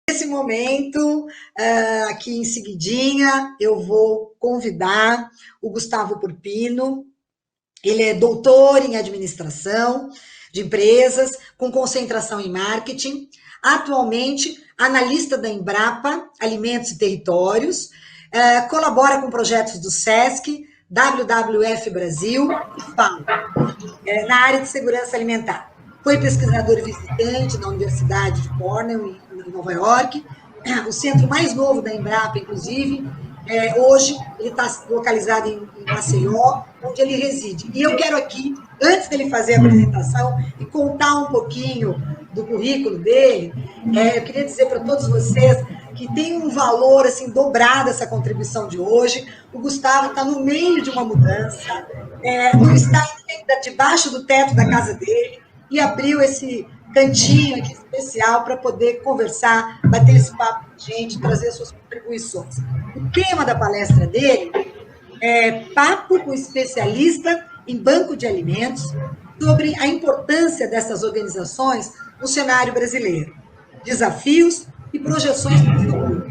Nesse momento, aqui em seguidinha, eu vou convidar o Gustavo Purpino. Ele é doutor em administração de empresas, com concentração em marketing. Atualmente, analista da Embrapa, Alimentos e Territórios. Colabora com projetos do SESC, WWF Brasil e FAO, na área de segurança alimentar. Foi pesquisador visitante na Universidade de Cornell, em Nova York, o centro mais novo da Embrapa, inclusive. Hoje, ele está localizado em Maceió, onde ele reside. E eu quero aqui, antes dele fazer a apresentação e contar um pouquinho do currículo dele, eu queria dizer para todos vocês que tem um valor assim dobrado essa contribuição de hoje. O Gustavo está no meio de uma mudança, não está ainda debaixo do teto da casa dele, e abriu esse cantinho aqui especial para poder conversar, bater esse papo com a gente, trazer suas contribuições. O tema da palestra dele é Papo com especialista em banco de alimentos sobre a importância dessas organizações no cenário brasileiro, desafios e projeções para o futuro.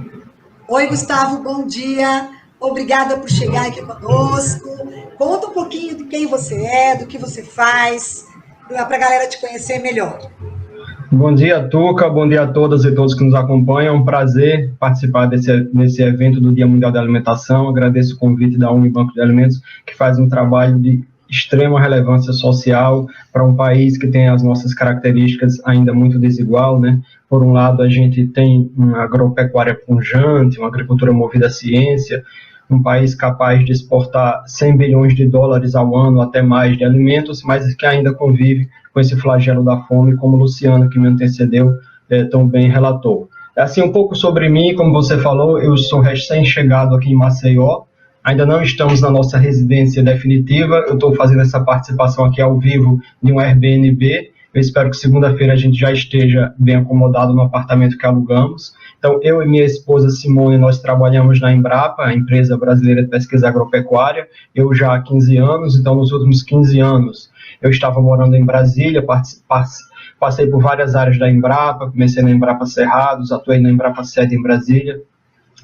Oi, Gustavo, bom dia. Obrigada por chegar aqui conosco. Conta um pouquinho de quem você é, do que você faz, para a galera te conhecer melhor. Bom dia, Tuca. Bom dia a todas e todos que nos acompanham. É um prazer participar desse evento do Dia Mundial da Alimentação. Agradeço o convite da Unibanco de Alimentos, que faz um trabalho de extrema relevância social para um país que tem as nossas características ainda muito desigual, né? Por um lado, a gente tem uma agropecuária pujante, uma agricultura movida à ciência, um país capaz de exportar 100 bilhões de dólares ao ano, até mais, de alimentos, mas que ainda convive com esse flagelo da fome, como o Luciano, que me antecedeu, tão bem relatou. Assim, um pouco sobre mim, como você falou, eu sou recém-chegado aqui em Maceió, ainda não estamos na nossa residência definitiva, eu estou fazendo essa participação aqui ao vivo de um Airbnb. Eu espero que segunda-feira a gente já esteja bem acomodado no apartamento que alugamos. Então, eu e minha esposa Simone, nós trabalhamos na Embrapa, a empresa brasileira de pesquisa agropecuária, eu já há 15 anos, então nos últimos 15 anos eu estava morando em Brasília, passei por várias áreas da Embrapa, comecei na Embrapa Cerrados, atuei na Embrapa Sede em Brasília.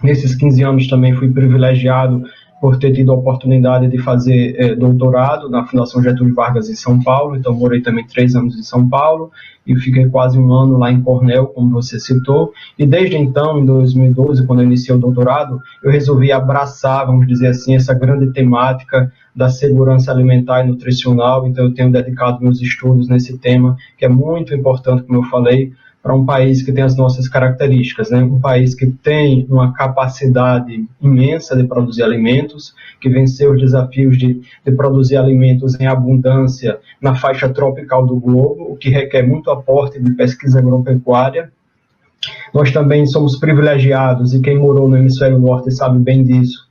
Nesses 15 anos também fui privilegiado por ter tido a oportunidade de fazer doutorado na Fundação Getúlio Vargas em São Paulo, então morei também 3 anos em São Paulo e fiquei quase 1 ano lá em Cornell, como você citou, e desde então, em 2012, quando eu iniciei o doutorado, eu resolvi abraçar, vamos dizer assim, essa grande temática da segurança alimentar e nutricional, então eu tenho dedicado meus estudos nesse tema, que é muito importante, como eu falei, para um país que tem as nossas características, né? Um país que tem uma capacidade imensa de produzir alimentos, que venceu os desafios de produzir alimentos em abundância na faixa tropical do globo, o que requer muito aporte de pesquisa agropecuária. Nós também somos privilegiados, e quem morou no hemisfério norte sabe bem disso,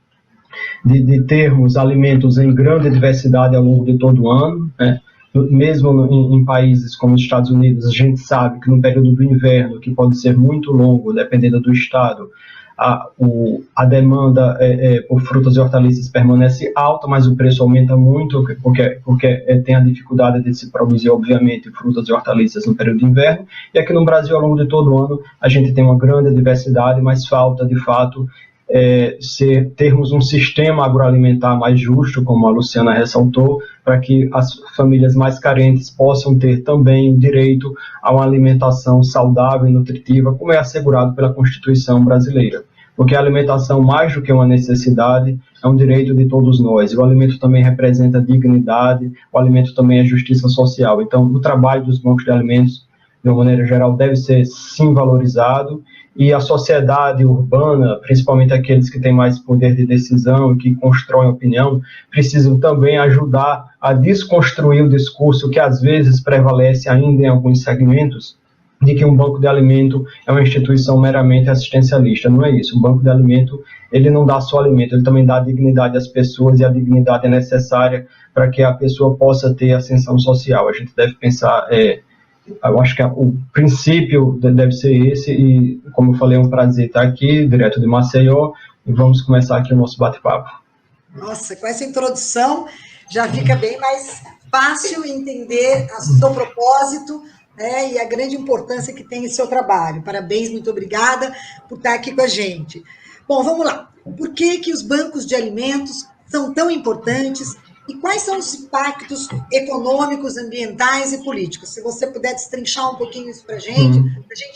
de termos alimentos em grande diversidade ao longo de todo o ano, né? Mesmo em países como os Estados Unidos, a gente sabe que no período do inverno, que pode ser muito longo, dependendo do estado, a demanda por frutas e hortaliças permanece alta, mas o preço aumenta muito, porque tem a dificuldade de se produzir, obviamente, frutas e hortaliças no período de inverno. E aqui no Brasil, ao longo de todo o ano, a gente tem uma grande diversidade, mas falta, de fato, termos um sistema agroalimentar mais justo, como a Luciana ressaltou, para que as famílias mais carentes possam ter também direito a uma alimentação saudável e nutritiva, como é assegurado pela Constituição brasileira. Porque a alimentação, mais do que uma necessidade, é um direito de todos nós. E o alimento também representa dignidade, o alimento também é justiça social. Então, o trabalho dos bancos de alimentos, de uma maneira geral, deve ser sim valorizado, e a sociedade urbana, principalmente aqueles que têm mais poder de decisão e que constroem opinião, precisam também ajudar a desconstruir o discurso que às vezes prevalece ainda em alguns segmentos, de que um banco de alimento é uma instituição meramente assistencialista. Não é isso. O banco de alimento, ele não dá só alimento, ele também dá dignidade às pessoas, e a dignidade é necessária para que a pessoa possa ter ascensão social. A gente deve pensar... eu acho que o princípio deve ser esse, e, como eu falei, é um prazer estar aqui, direto de Maceió, e vamos começar aqui o nosso bate-papo. Nossa, com essa introdução já fica bem mais fácil entender o seu propósito, E a grande importância que tem esse seu trabalho. Parabéns, muito obrigada por estar aqui com a gente. Bom, vamos lá. Por que os bancos de alimentos são tão importantes e quais são os impactos econômicos, ambientais e políticos? Se você puder destrinchar um pouquinho isso para a gente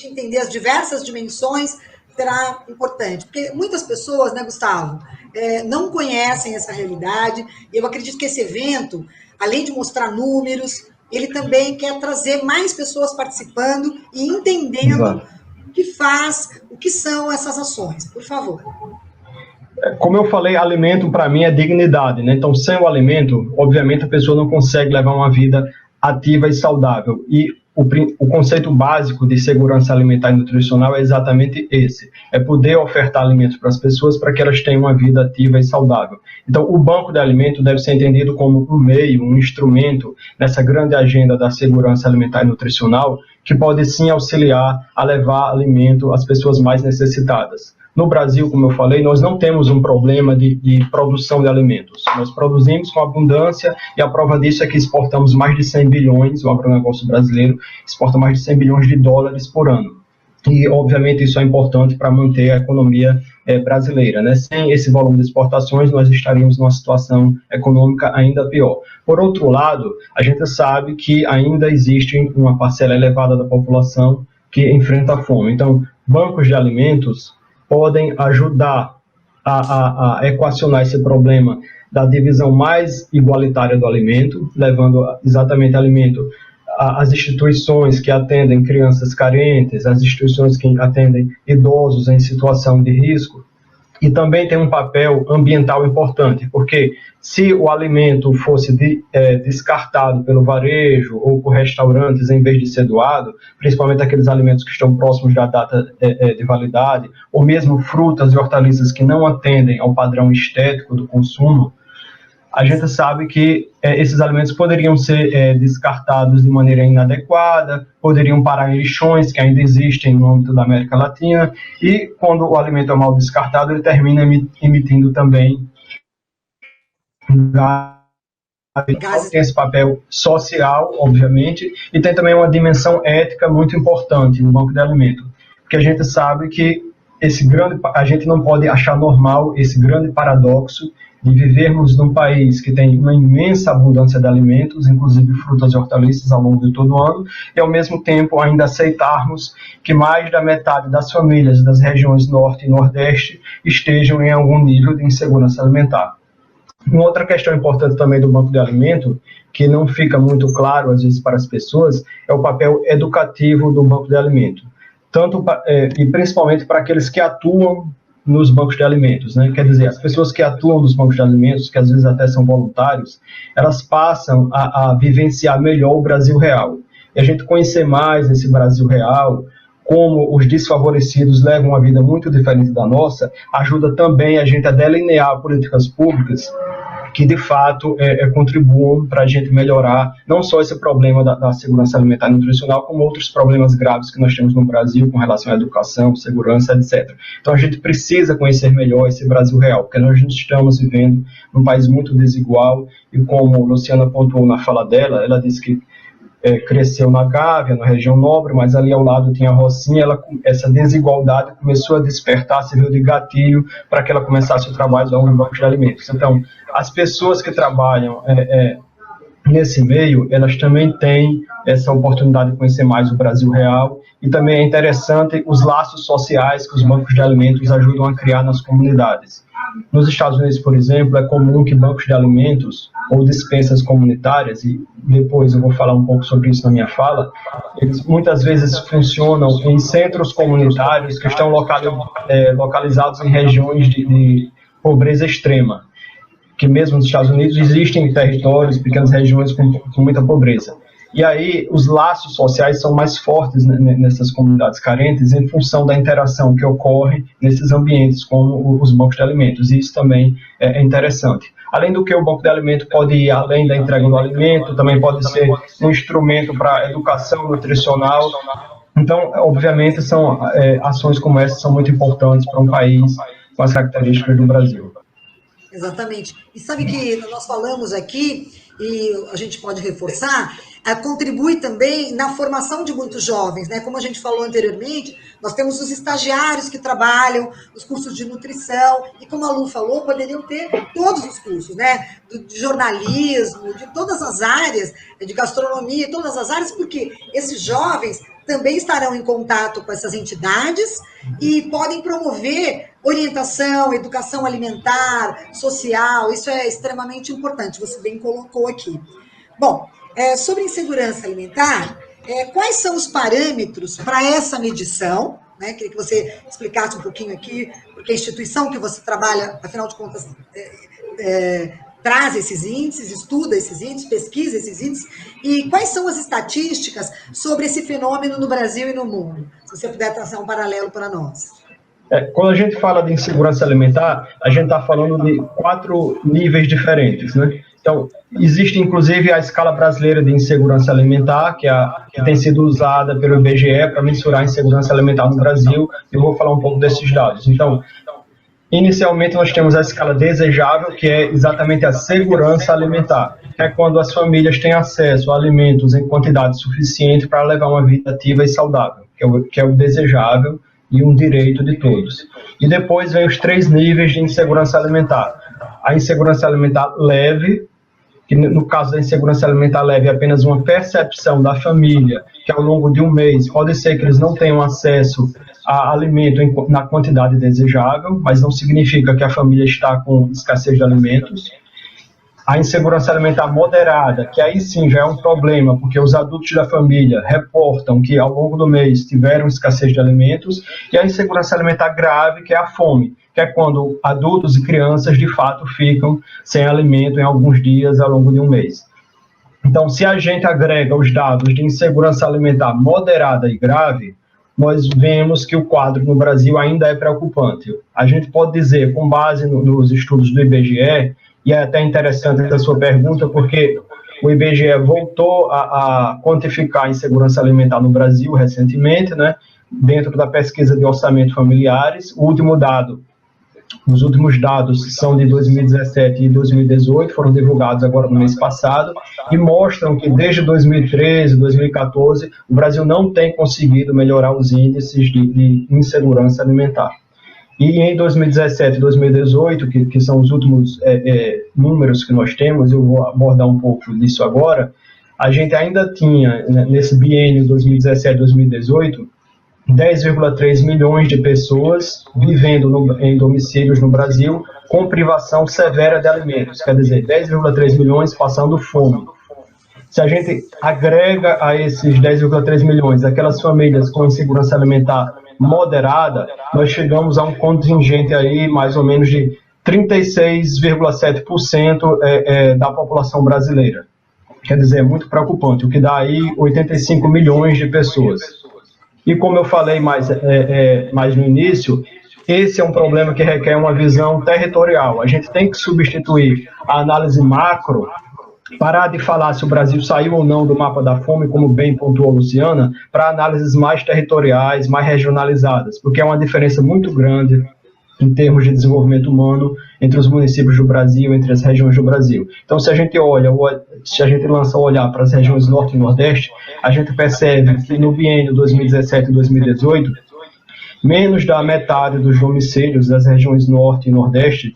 entender as diversas dimensões, será importante. Porque muitas pessoas, né, Gustavo, não conhecem essa realidade. E eu acredito que esse evento, além de mostrar números, ele também quer trazer mais pessoas participando e entendendo o que faz, o que são essas ações. Por favor. Como eu falei, alimento para mim é dignidade, né? Então, sem o alimento, obviamente a pessoa não consegue levar uma vida ativa e saudável. E o conceito básico de segurança alimentar e nutricional é exatamente esse: é poder ofertar alimentos para as pessoas para que elas tenham uma vida ativa e saudável. Então, o banco de alimento deve ser entendido como um meio, um instrumento nessa grande agenda da segurança alimentar e nutricional, que pode sim auxiliar a levar alimento às pessoas mais necessitadas. No Brasil, como eu falei, nós não temos um problema de produção de alimentos. Nós produzimos com abundância e a prova disso é que exportamos mais de 100 bilhões, o agronegócio brasileiro exporta mais de 100 bilhões de dólares por ano. E, obviamente, isso é importante para manter a economia brasileira, né? Sem esse volume de exportações, nós estaríamos numa situação econômica ainda pior. Por outro lado, a gente sabe que ainda existe uma parcela elevada da população que enfrenta a fome. Então, bancos de alimentos podem ajudar a equacionar esse problema da divisão mais igualitária do alimento, levando exatamente alimento às instituições que atendem crianças carentes, às instituições que atendem idosos em situação de risco. E também tem um papel ambiental importante, porque se o alimento fosse descartado pelo varejo ou por restaurantes em vez de ser doado, principalmente aqueles alimentos que estão próximos da data de validade, ou mesmo frutas e hortaliças que não atendem ao padrão estético do consumo, a gente sabe que esses alimentos poderiam ser descartados de maneira inadequada, poderiam parar em lixões que ainda existem no âmbito da América Latina, e quando o alimento é mal descartado, ele termina emitindo também gases. Tem esse papel social, obviamente, e tem também uma dimensão ética muito importante no banco de alimento, porque a gente sabe que a gente não pode achar normal esse grande paradoxo de vivermos num país que tem uma imensa abundância de alimentos, inclusive frutas e hortaliças ao longo de todo o ano, e ao mesmo tempo ainda aceitarmos que mais da metade das famílias das regiões Norte e Nordeste estejam em algum nível de insegurança alimentar. Uma outra questão importante também do banco de alimento, que não fica muito claro às vezes para as pessoas, é o papel educativo do banco de alimento, e principalmente para aqueles que atuam nos bancos de alimentos, né? Quer dizer, as pessoas que atuam nos bancos de alimentos, que às vezes até são voluntários, elas passam a vivenciar melhor o Brasil real. E a gente conhecer mais esse Brasil real, como os desfavorecidos levam uma vida muito diferente da nossa, ajuda também a gente a delinear políticas públicas que de fato contribuam para a gente melhorar não só esse problema da segurança alimentar e nutricional, como outros problemas graves que nós temos no Brasil com relação à educação, segurança, etc. Então a gente precisa conhecer melhor esse Brasil real, porque nós estamos vivendo num país muito desigual, e como a Luciana pontuou na fala dela, ela disse que cresceu na Gávea, na região nobre, mas ali ao lado tinha a Rocinha. Essa desigualdade começou a despertar, serviu de gatilho para que ela começasse o trabalho no banco de alimentos. Então, as pessoas que trabalham nesse meio, elas também têm essa oportunidade de conhecer mais o Brasil real, e também é interessante os laços sociais que os bancos de alimentos ajudam a criar nas comunidades. Nos Estados Unidos, por exemplo, é comum que bancos de alimentos ou dispensas comunitárias, e depois eu vou falar um pouco sobre isso na minha fala, eles muitas vezes funcionam em centros comunitários que estão localizados em regiões de pobreza extrema, que mesmo nos Estados Unidos existem territórios, pequenas regiões com muita pobreza. E aí os laços sociais são mais fortes nessas comunidades carentes em função da interação que ocorre nesses ambientes, como os bancos de alimentos, e isso também é interessante. Além do que, o banco de alimento pode ir além da entrega do alimento, também pode ser um instrumento para educação nutricional. Então, obviamente, ações como essa são muito importantes para um país com as características do Brasil. Exatamente. E sabe que nós falamos aqui e a gente pode reforçar, contribui também na formação de muitos jovens, né? Como a gente falou anteriormente, nós temos os estagiários que trabalham, os cursos de nutrição, e como a Lu falou, poderiam ter todos os cursos, né? De jornalismo, de todas as áreas, de gastronomia, todas as áreas, porque esses jovens também estarão em contato com essas entidades e podem promover orientação, educação alimentar, social, isso é extremamente importante, você bem colocou aqui. Bom, sobre insegurança alimentar, quais são os parâmetros para essa medição? Né? Queria que você explicasse um pouquinho aqui, porque a instituição que você trabalha, afinal de contas, traz esses índices, estuda esses índices, pesquisa esses índices, e quais são as estatísticas sobre esse fenômeno no Brasil e no mundo? Se você puder traçar um paralelo para nós. Quando a gente fala de insegurança alimentar, a gente está falando de 4 níveis diferentes, né? Então, existe inclusive a escala brasileira de insegurança alimentar, que tem sido usada pelo IBGE para mensurar a insegurança alimentar no Brasil. Eu vou falar um pouco desses dados. Então, inicialmente nós temos a escala desejável, que é exatamente a segurança alimentar, que é quando as famílias têm acesso a alimentos em quantidade suficiente para levar uma vida ativa e saudável, que é o desejável e um direito de todos. E depois vem os 3 níveis de insegurança alimentar. A insegurança alimentar leve, que no caso da insegurança alimentar leve é apenas uma percepção da família, que ao longo de um mês pode ser que eles não tenham acesso a alimento na quantidade desejável, mas não significa que a família está com escassez de alimentos. A insegurança alimentar moderada, que aí sim já é um problema, porque os adultos da família reportam que ao longo do mês tiveram escassez de alimentos. E a insegurança alimentar grave, que é a fome, que é quando adultos e crianças de fato ficam sem alimento em alguns dias ao longo de um mês. Então, se a gente agrega os dados de insegurança alimentar moderada e grave, nós vemos que o quadro no Brasil ainda é preocupante. A gente pode dizer, com base nos estudos do IBGE, e é até interessante essa sua pergunta, porque o IBGE voltou a quantificar a insegurança alimentar no Brasil recentemente, né, dentro da pesquisa de orçamento familiares. Os últimos dados são de 2017 e 2018, foram divulgados agora no mês passado, e mostram que desde 2013, 2014, o Brasil não tem conseguido melhorar os índices de insegurança alimentar. E em 2017 e 2018, que são os últimos números que nós temos, eu vou abordar um pouco disso agora, a gente ainda tinha, nesse biênio 2017-2018, 10,3 milhões de pessoas vivendo em domicílios no Brasil com privação severa de alimentos, quer dizer, 10,3 milhões passando fome. Se a gente agrega a esses 10,3 milhões aquelas famílias com insegurança alimentar moderada, nós chegamos a um contingente aí mais ou menos de 36,7% da população brasileira. Quer dizer, é muito preocupante, o que dá aí 85 milhões de pessoas. E como eu falei mais no início, esse é um problema que requer uma visão territorial. A gente tem que substituir a análise macro, parar de falar se o Brasil saiu ou não do mapa da fome, como bem pontuou a Luciana, para análises mais territoriais, mais regionalizadas, porque é uma diferença muito grande em termos de desenvolvimento humano entre os municípios do Brasil, entre as regiões do Brasil. Então, se a gente lança o olhar para as regiões Norte e Nordeste, a gente percebe que no biênio 2017 e 2018, menos da metade dos domicílios das regiões Norte e Nordeste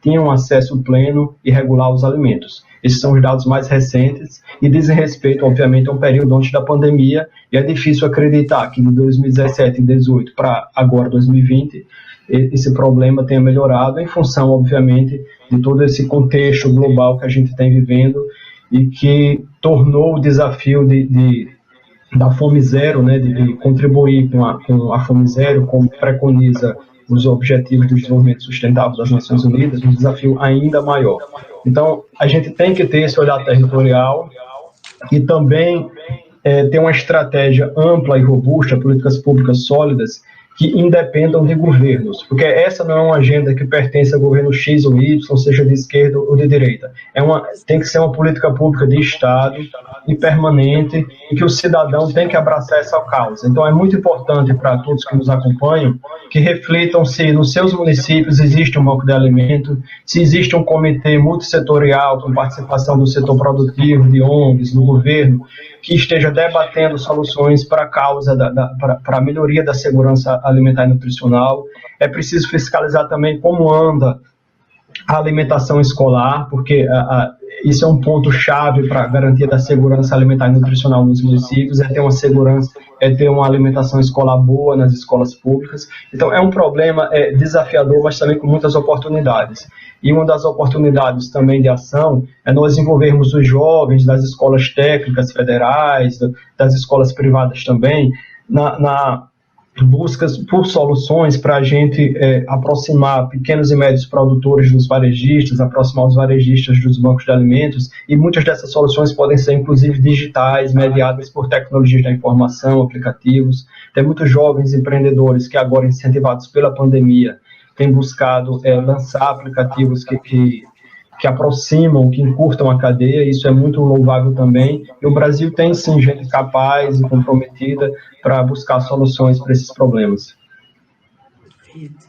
tinham acesso pleno e regular aos alimentos. Esses são os dados mais recentes e dizem respeito, obviamente, a um período antes da pandemia, e é difícil acreditar que de 2017 e 2018 para agora 2020, esse problema tenha melhorado em função, obviamente, de todo esse contexto global que a gente tem vivendo e que tornou o desafio da fome zero, né, de contribuir com a fome zero, como preconiza os Objetivos do Desenvolvimento Sustentável das Nações Unidas, um desafio ainda maior. Então, a gente tem que ter esse olhar territorial e também ter uma estratégia ampla e robusta, políticas públicas sólidas, que independam de governos, porque essa não é uma agenda que pertence a governo X ou Y, seja de esquerda ou de direita. Tem que ser uma política pública de Estado e permanente, e que o cidadão tem que abraçar essa causa. Então, é muito importante para todos que nos acompanham que reflitam se nos seus municípios existe um banco de alimento, se existe um comitê multissetorial com participação do setor produtivo, de ONGs, do governo, que esteja debatendo soluções para a causa, para a melhoria da segurança alimentar e nutricional. É preciso fiscalizar também como anda a alimentação escolar, porque isso é um ponto-chave para a garantia da segurança alimentar e nutricional nos municípios, é ter uma segurança, é ter uma alimentação escolar boa nas escolas públicas. Então, é um problema desafiador, mas também com muitas oportunidades. E uma das oportunidades também de ação é nós envolvermos os jovens das escolas técnicas federais, das escolas privadas também, na buscas por soluções para a gente aproximar pequenos e médios produtores dos varejistas, aproximar os varejistas dos bancos de alimentos, e muitas dessas soluções podem ser inclusive digitais, mediadas por tecnologias da informação, aplicativos. Tem muitos jovens empreendedores que agora, incentivados pela pandemia, têm buscado lançar aplicativos que aproximam, que encurtam a cadeia. Isso é muito louvável também, e o Brasil tem sim gente capaz e comprometida para buscar soluções para esses problemas. Perfeito.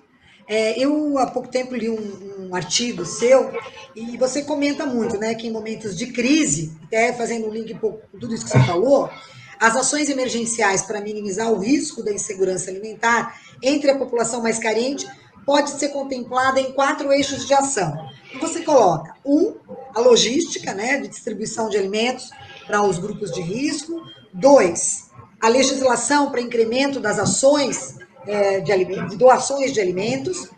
Eu, há pouco tempo, li um artigo seu, e você comenta muito, né, que em momentos de crise, até fazendo um link com tudo isso que você falou, as ações emergenciais para minimizar o risco da insegurança alimentar entre a população mais carente pode ser contemplada em 4 eixos de ação. E você coloca, a logística, né, de distribuição de alimentos para os grupos de risco. 2, a legislação para incremento das ações de doações de alimentos.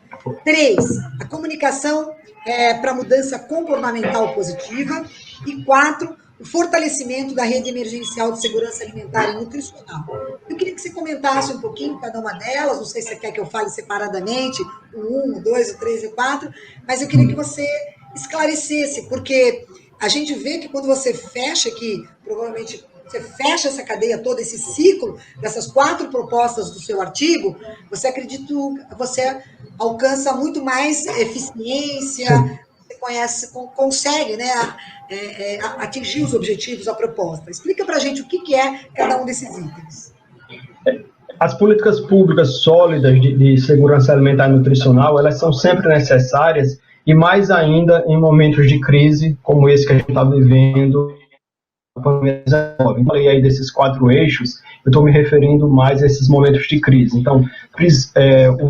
3, a comunicação para mudança comportamental positiva. E 4, o fortalecimento da rede emergencial de segurança alimentar e nutricional. Eu queria que você comentasse um pouquinho cada uma delas, não sei se você quer que eu fale separadamente, o 1, o 2, o 3 e o 4, mas eu queria que você esclarecesse, porque a gente vê que quando você fecha aqui, provavelmente você fecha essa cadeia toda, esse ciclo dessas 4 propostas do seu artigo, você alcança muito mais eficiência, você consegue, né, atingir os objetivos, a proposta. Explica para a gente o que é cada um desses itens. As políticas públicas sólidas de segurança alimentar e nutricional, elas são sempre necessárias, e mais ainda em momentos de crise como esse que a gente está vivendo. Eu falei aí desses 4 eixos, eu estou me referindo mais a esses momentos de crise. Então,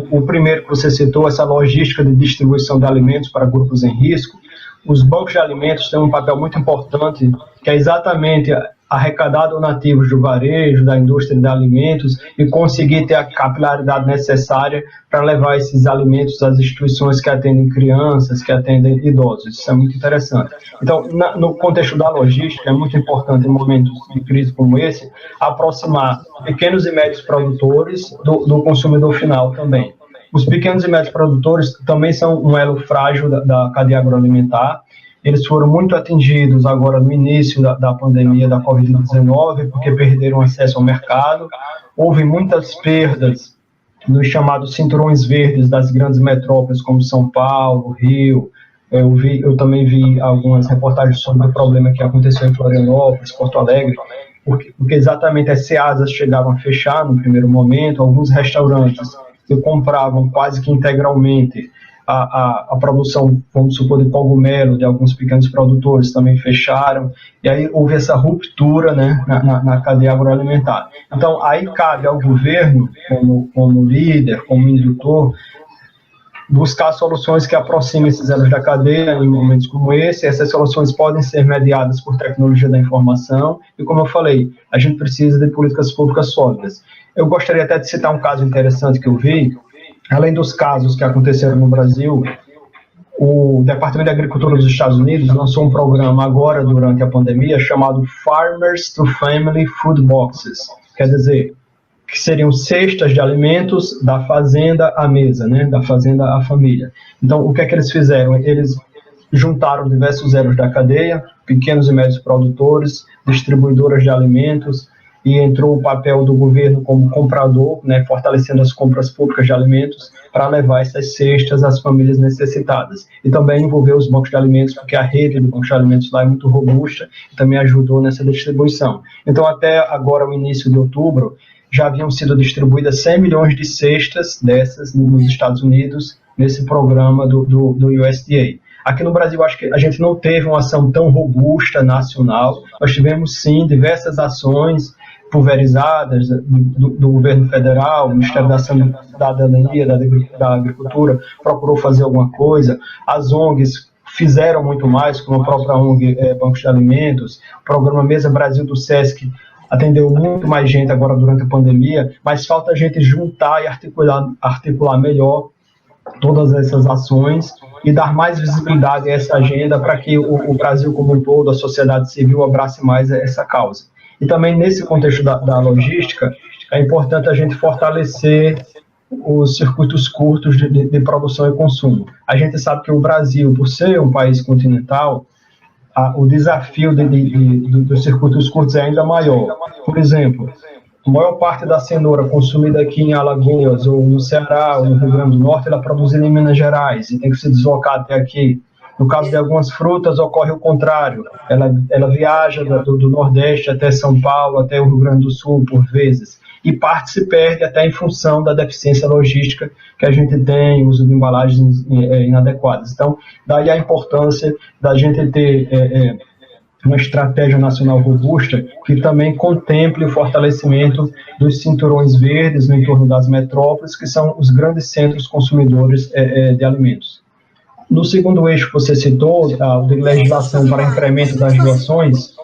o primeiro que você citou, essa logística de distribuição de alimentos para grupos em risco. Os bancos de alimentos têm um papel muito importante, que é exatamente arrecadar donativos do varejo, da indústria de alimentos, e conseguir ter a capilaridade necessária para levar esses alimentos às instituições que atendem crianças, que atendem idosos. Isso é muito interessante. Então, no contexto da logística, é muito importante, em momentos de crise como esse, aproximar pequenos e médios produtores do consumidor final também. Os pequenos e médios produtores também são um elo frágil da cadeia agroalimentar. Eles foram muito atingidos agora no início da pandemia da Covid-19, porque perderam acesso ao mercado. Houve muitas perdas nos chamados cinturões verdes das grandes metrópoles, como São Paulo, Rio. Eu também vi algumas reportagens sobre o problema que aconteceu em Florianópolis, Porto Alegre, porque exatamente as ceasas chegaram a fechar no primeiro momento. Alguns restaurantes que compravam quase que integralmente a produção, vamos supor, de cogumelo de alguns pequenos produtores também fecharam, e aí houve essa ruptura, né, na cadeia agroalimentar. Então, aí cabe ao governo, como líder, como indutor, buscar soluções que aproximem esses elos da cadeia em momentos como esse. Essas soluções podem ser mediadas por tecnologia da informação, e como eu falei, a gente precisa de políticas públicas sólidas. Eu gostaria até de citar um caso interessante que eu vi. Além dos casos que aconteceram no Brasil, o Departamento de Agricultura dos Estados Unidos lançou um programa agora, durante a pandemia, chamado Farmers to Family Food Boxes. Quer dizer, que seriam cestas de alimentos da fazenda à mesa, né? Da fazenda à família. Então, o que é que eles fizeram? Eles juntaram diversos elos da cadeia, pequenos e médios produtores, distribuidoras de alimentos, e entrou o papel do governo como comprador, né, fortalecendo as compras públicas de alimentos para levar essas cestas às famílias necessitadas. E também envolveu os bancos de alimentos, porque a rede de bancos de alimentos lá é muito robusta e também ajudou nessa distribuição. Então, até agora, o início de outubro, já haviam sido distribuídas 100 milhões de cestas dessas nos Estados Unidos, nesse programa do USDA. Aqui no Brasil, acho que a gente não teve uma ação tão robusta nacional. Nós tivemos, sim, diversas ações pulverizadas do governo federal, o Ministério da Cidadania, da Agricultura, procurou fazer alguma coisa. As ONGs fizeram muito mais, como a própria ONG Bancos de Alimentos, o programa Mesa Brasil do SESC atendeu muito mais gente agora durante a pandemia, mas falta a gente juntar e articular melhor todas essas ações e dar mais visibilidade a essa agenda para que o Brasil como um todo, a sociedade civil, abrace mais essa causa. E também nesse contexto da logística, é importante a gente fortalecer os circuitos curtos de produção e consumo. A gente sabe que o Brasil, por ser um país continental, o desafio dos circuitos curtos é ainda maior. Por exemplo, a maior parte da cenoura consumida aqui em Alagoas, ou no Ceará, ou no Rio Grande do Norte, ela é produzida em Minas Gerais e tem que se deslocar até aqui. No caso de algumas frutas, ocorre o contrário. Ela viaja do Nordeste até São Paulo, até o Rio Grande do Sul, por vezes. E parte se perde até em função da deficiência logística que a gente tem, uso de embalagens inadequadas. Então, daí a importância da gente ter uma estratégia nacional robusta que também contemple o fortalecimento dos cinturões verdes no entorno das metrópoles, que são os grandes centros consumidores de alimentos. No segundo eixo que você citou, de legislação para incremento das doações...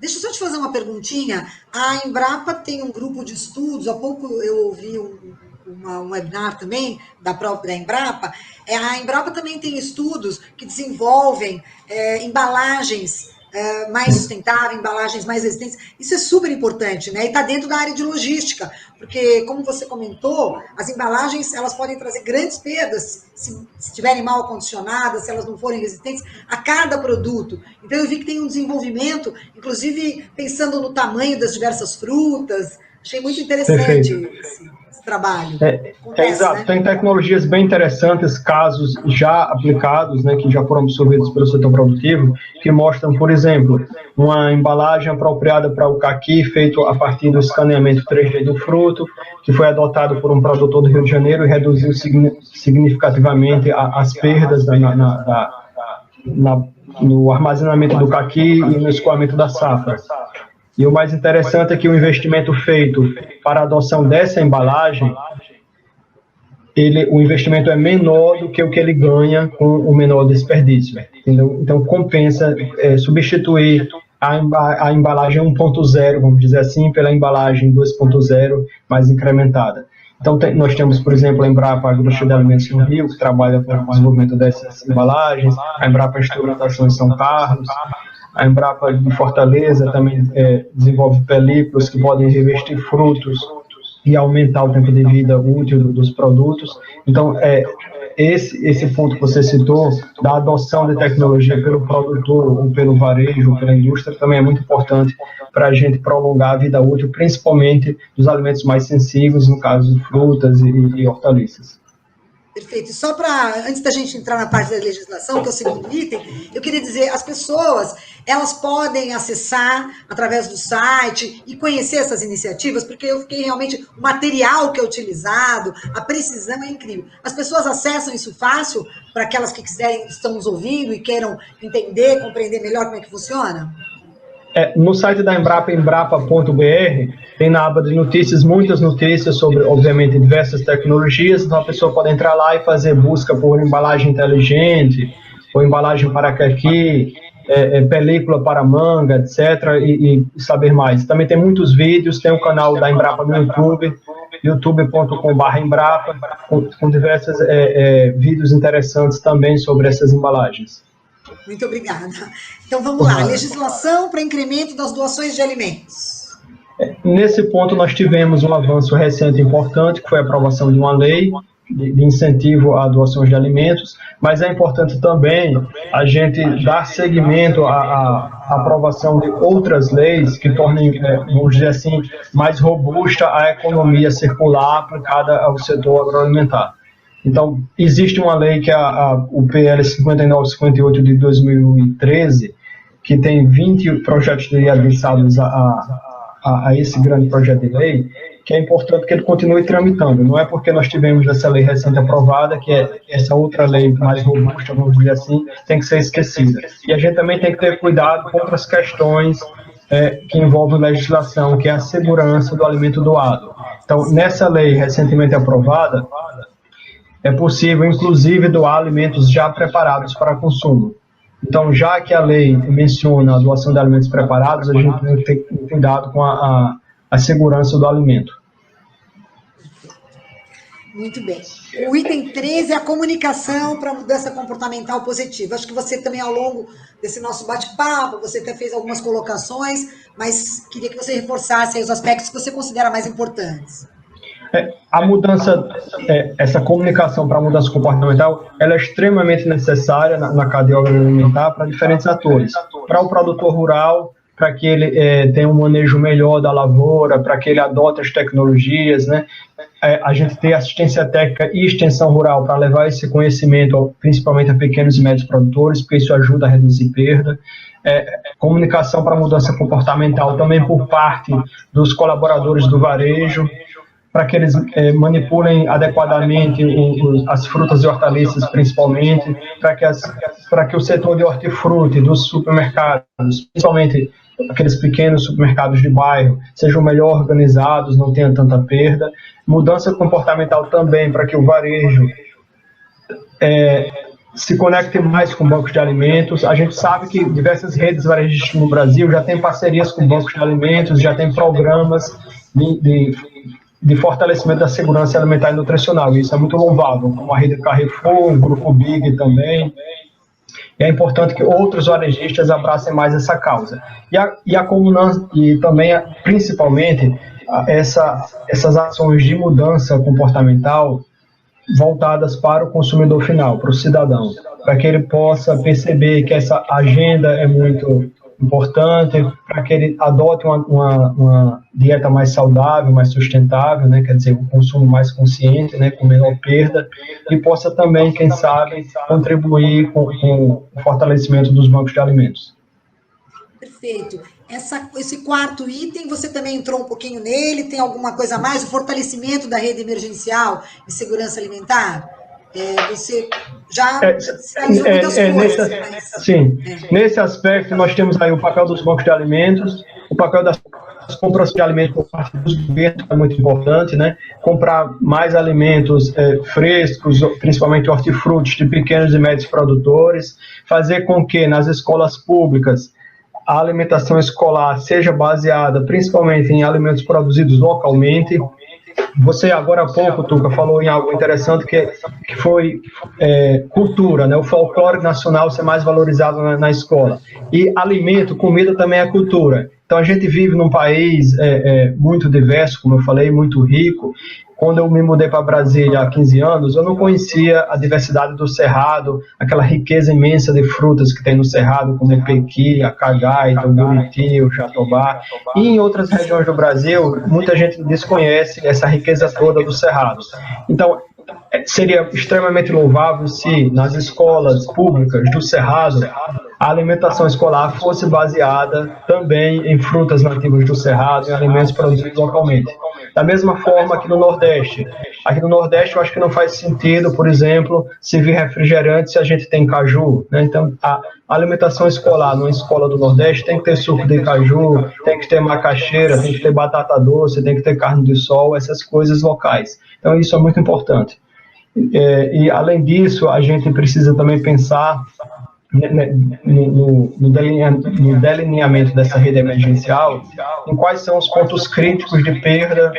Deixa eu só te fazer uma perguntinha. A Embrapa tem um grupo de estudos, há pouco eu ouvi um webinar também da própria Embrapa. A Embrapa também tem estudos que desenvolvem embalagens mais sustentáveis, embalagens mais resistentes. Isso é super importante, né? E está dentro da área de logística, porque, como você comentou, as embalagens elas podem trazer grandes perdas se estiverem mal acondicionadas, se elas não forem resistentes a cada produto. Então, eu vi que tem um desenvolvimento, inclusive pensando no tamanho das diversas frutas. Achei muito interessante esse trabalho. Exato, né? Tem tecnologias bem interessantes, casos já aplicados, né, que já foram absorvidos pelo setor produtivo, que mostram, por exemplo, uma embalagem apropriada para o caqui, feito a partir do escaneamento 3D do fruto, que foi adotado por um produtor do Rio de Janeiro e reduziu significativamente as perdas no armazenamento do caqui e no escoamento da safra. E o mais interessante é que o investimento feito para a adoção dessa embalagem, o investimento é menor do que o que ele ganha com o menor desperdício. Entendeu? Então, compensa substituir a embalagem 1.0, vamos dizer assim, pela embalagem 2.0 mais incrementada. Então, nós temos, por exemplo, a Embrapa Agroindústria de Alimentos no Rio, que trabalha com o desenvolvimento dessas embalagens, a Embrapa Instrumentação em São Carlos, a Embrapa de Fortaleza também desenvolve películas que podem revestir frutos e aumentar o tempo de vida útil dos produtos. Então, esse ponto que você citou, da adoção de tecnologia pelo produtor, ou pelo varejo, ou pela indústria, também é muito importante para a gente prolongar a vida útil, principalmente dos alimentos mais sensíveis, no caso de frutas e hortaliças. Perfeito. Só para, antes da gente entrar na parte da legislação, que é o segundo item, eu queria dizer, as pessoas, elas podem acessar através do site e conhecer essas iniciativas, porque eu fiquei realmente, o material que é utilizado, a precisão é incrível. As pessoas acessam isso fácil para aquelas que quiserem, estão nos ouvindo e queiram entender, compreender melhor como é que funciona? No site da Embrapa, embrapa.br, tem na aba de notícias, muitas notícias sobre, obviamente, diversas tecnologias. Então, a pessoa pode entrar lá e fazer busca por embalagem inteligente, ou embalagem para caqui, película para manga, etc., e saber mais. Também tem muitos vídeos, tem o canal da Embrapa no YouTube, youtube.com/Embrapa, com diversos vídeos interessantes também sobre essas embalagens. Muito obrigada. Então, vamos lá. Legislação para incremento das doações de alimentos. Nesse ponto, nós tivemos um avanço recente importante, que foi a aprovação de uma lei de incentivo a doações de alimentos, mas é importante também a gente dar seguimento à aprovação de outras leis que tornem, vamos dizer assim, mais robusta a economia circular aplicada ao setor agroalimentar. Então, existe uma lei que é o PL 5958 de 2013, que tem 20 projetos de lei adversados a esse grande projeto de lei, que é importante que ele continue tramitando. Não é porque nós tivemos essa lei recente aprovada que essa outra lei mais robusta, vamos dizer assim, tem que ser esquecida. E a gente também tem que ter cuidado com outras questões que envolvem legislação, que é a segurança do alimento doado. Então, nessa lei recentemente aprovada, é possível, inclusive, doar alimentos já preparados para consumo. Então, já que a lei menciona a doação de alimentos preparados, a gente tem que ter cuidado com a segurança do alimento. Muito bem. O item 13 é a comunicação para mudança comportamental positiva. Acho que você também, ao longo desse nosso bate-papo, você até fez algumas colocações, mas queria que você reforçasse aí os aspectos que você considera mais importantes. A mudança, essa comunicação para a mudança comportamental, ela é extremamente necessária na cadeia agroalimentar para diferentes atores. Para o produtor rural, para que ele tenha um manejo melhor da lavoura, para que ele adote as tecnologias, né? A gente tem assistência técnica e extensão rural para levar esse conhecimento, principalmente a pequenos e médios produtores, porque isso ajuda a reduzir perda. Comunicação para mudança comportamental também por parte dos colaboradores do varejo, para que eles manipulem adequadamente as frutas e hortaliças, principalmente, para que o setor de hortifruti dos supermercados, principalmente aqueles pequenos supermercados de bairro, sejam melhor organizados, não tenham tanta perda. Mudança comportamental também para que o varejo se conecte mais com bancos de alimentos. A gente sabe que diversas redes varejistas no Brasil já têm parcerias com bancos de alimentos, já têm programas de fortalecimento da segurança alimentar e nutricional. Isso é muito louvável, como a rede Carrefour, o Grupo Big também. E é importante que outros varejistas abracem mais essa causa. E também, principalmente, essas ações de mudança comportamental voltadas para o consumidor final, para o cidadão, para que ele possa perceber que essa agenda é muito importante, para que ele adote uma dieta mais saudável, mais sustentável, né? Quer dizer, um consumo mais consciente, né? Com menor perda, e possa também, quem sabe, contribuir com o fortalecimento dos bancos de alimentos. Perfeito. Esse quarto item, você também entrou um pouquinho nele, tem alguma coisa a mais? O fortalecimento da rede emergencial de segurança alimentar? Você já sinalizou muitas coisas. Sim, nesse aspecto nós temos aí o papel dos bancos de alimentos, o papel das compras de alimentos por parte dos governos, que é muito importante, né? Comprar mais alimentos frescos, principalmente hortifrutis de pequenos e médios produtores, fazer com que nas escolas públicas a alimentação escolar seja baseada principalmente em alimentos produzidos localmente. Você, agora há pouco, Tuca, falou em algo interessante que foi cultura, né? O folclore nacional ser mais valorizado na escola. E alimento, comida também é cultura. Então, a gente vive num país muito diverso, como eu falei, muito rico. Quando eu me mudei para Brasília há 15 anos, eu não conhecia a diversidade do Cerrado, aquela riqueza imensa de frutas que tem no Cerrado, como o pequi, a cagaita, o buriti, o jatobá. E em outras regiões do Brasil, muita gente desconhece essa riqueza toda do Cerrado. Então, seria extremamente louvável se nas escolas públicas do Cerrado a alimentação escolar fosse baseada também em frutas nativas do Cerrado, em alimentos produzidos localmente. Da mesma forma aqui no Nordeste. Aqui no Nordeste eu acho que não faz sentido, por exemplo, servir refrigerante se a gente tem caju, né? Então, a alimentação escolar numa escola do Nordeste tem que ter suco de caju, tem que ter macaxeira, tem que ter batata doce, tem que ter carne de sol, essas coisas locais. Então, isso é muito importante. E, além disso, a gente precisa também pensar no delineamento dessa rede emergencial, em quais são os pontos críticos de perda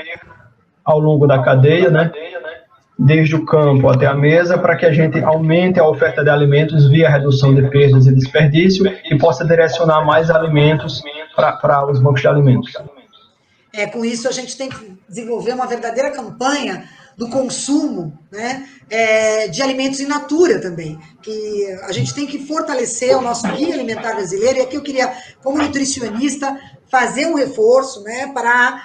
ao longo da cadeia, né? Desde o campo até a mesa, para que a gente aumente a oferta de alimentos via redução de perdas e desperdício e possa direcionar mais alimentos para os bancos de alimentos. Com isso, a gente tem que desenvolver uma verdadeira campanha do consumo, né, de alimentos in natura também, que a gente tem que fortalecer o nosso guia alimentar brasileiro, e aqui eu queria, como nutricionista, fazer um reforço, né, para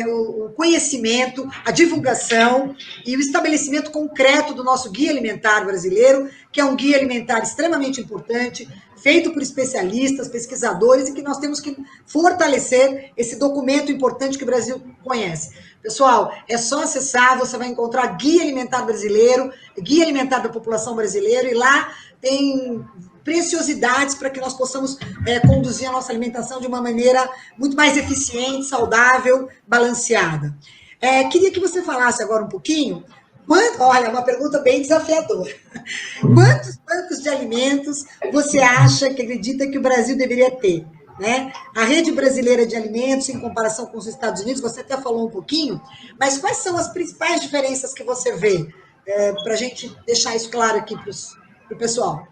o conhecimento, a divulgação e o estabelecimento concreto do nosso guia alimentar brasileiro, que é um guia alimentar extremamente importante, feito por especialistas, pesquisadores, e que nós temos que fortalecer esse documento importante que o Brasil conhece. Pessoal, é só acessar, você vai encontrar Guia Alimentar Brasileiro, Guia Alimentar da População Brasileira, e lá tem preciosidades para que nós possamos conduzir a nossa alimentação de uma maneira muito mais eficiente, saudável, balanceada. Queria que você falasse agora um pouquinho. Olha, uma pergunta bem desafiadora. Quantos bancos de alimentos você acha, que acredita que o Brasil deveria ter? Né? A rede brasileira de alimentos, em comparação com os Estados Unidos, você até falou um pouquinho, mas quais são as principais diferenças que você vê? Para a gente deixar isso claro aqui para o pessoal.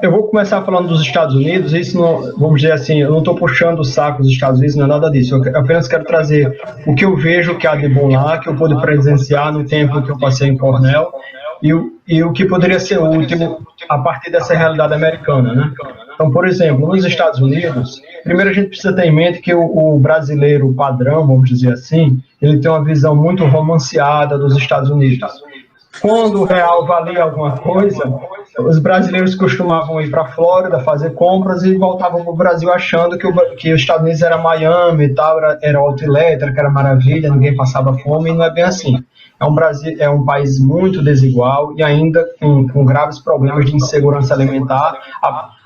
Eu vou começar falando dos Estados Unidos. Isso não, vamos dizer assim, eu não estou puxando o saco dos Estados Unidos, não é nada disso. Eu apenas quero trazer o que eu vejo que há de bom lá, que eu pude presenciar no tempo que eu passei em Cornell, e o que poderia ser útil a partir dessa realidade americana, né? Então, por exemplo, nos Estados Unidos, primeiro a gente precisa ter em mente que o brasileiro padrão, vamos dizer assim, ele tem uma visão muito romanceada dos Estados Unidos. Quando o real valia alguma coisa, os brasileiros costumavam ir para a Flórida fazer compras e voltavam para o Brasil achando que os Estados Unidos era Miami e tal, era outlet, que era maravilha, ninguém passava fome, e não é bem assim. É um país muito desigual e ainda com graves problemas de insegurança alimentar,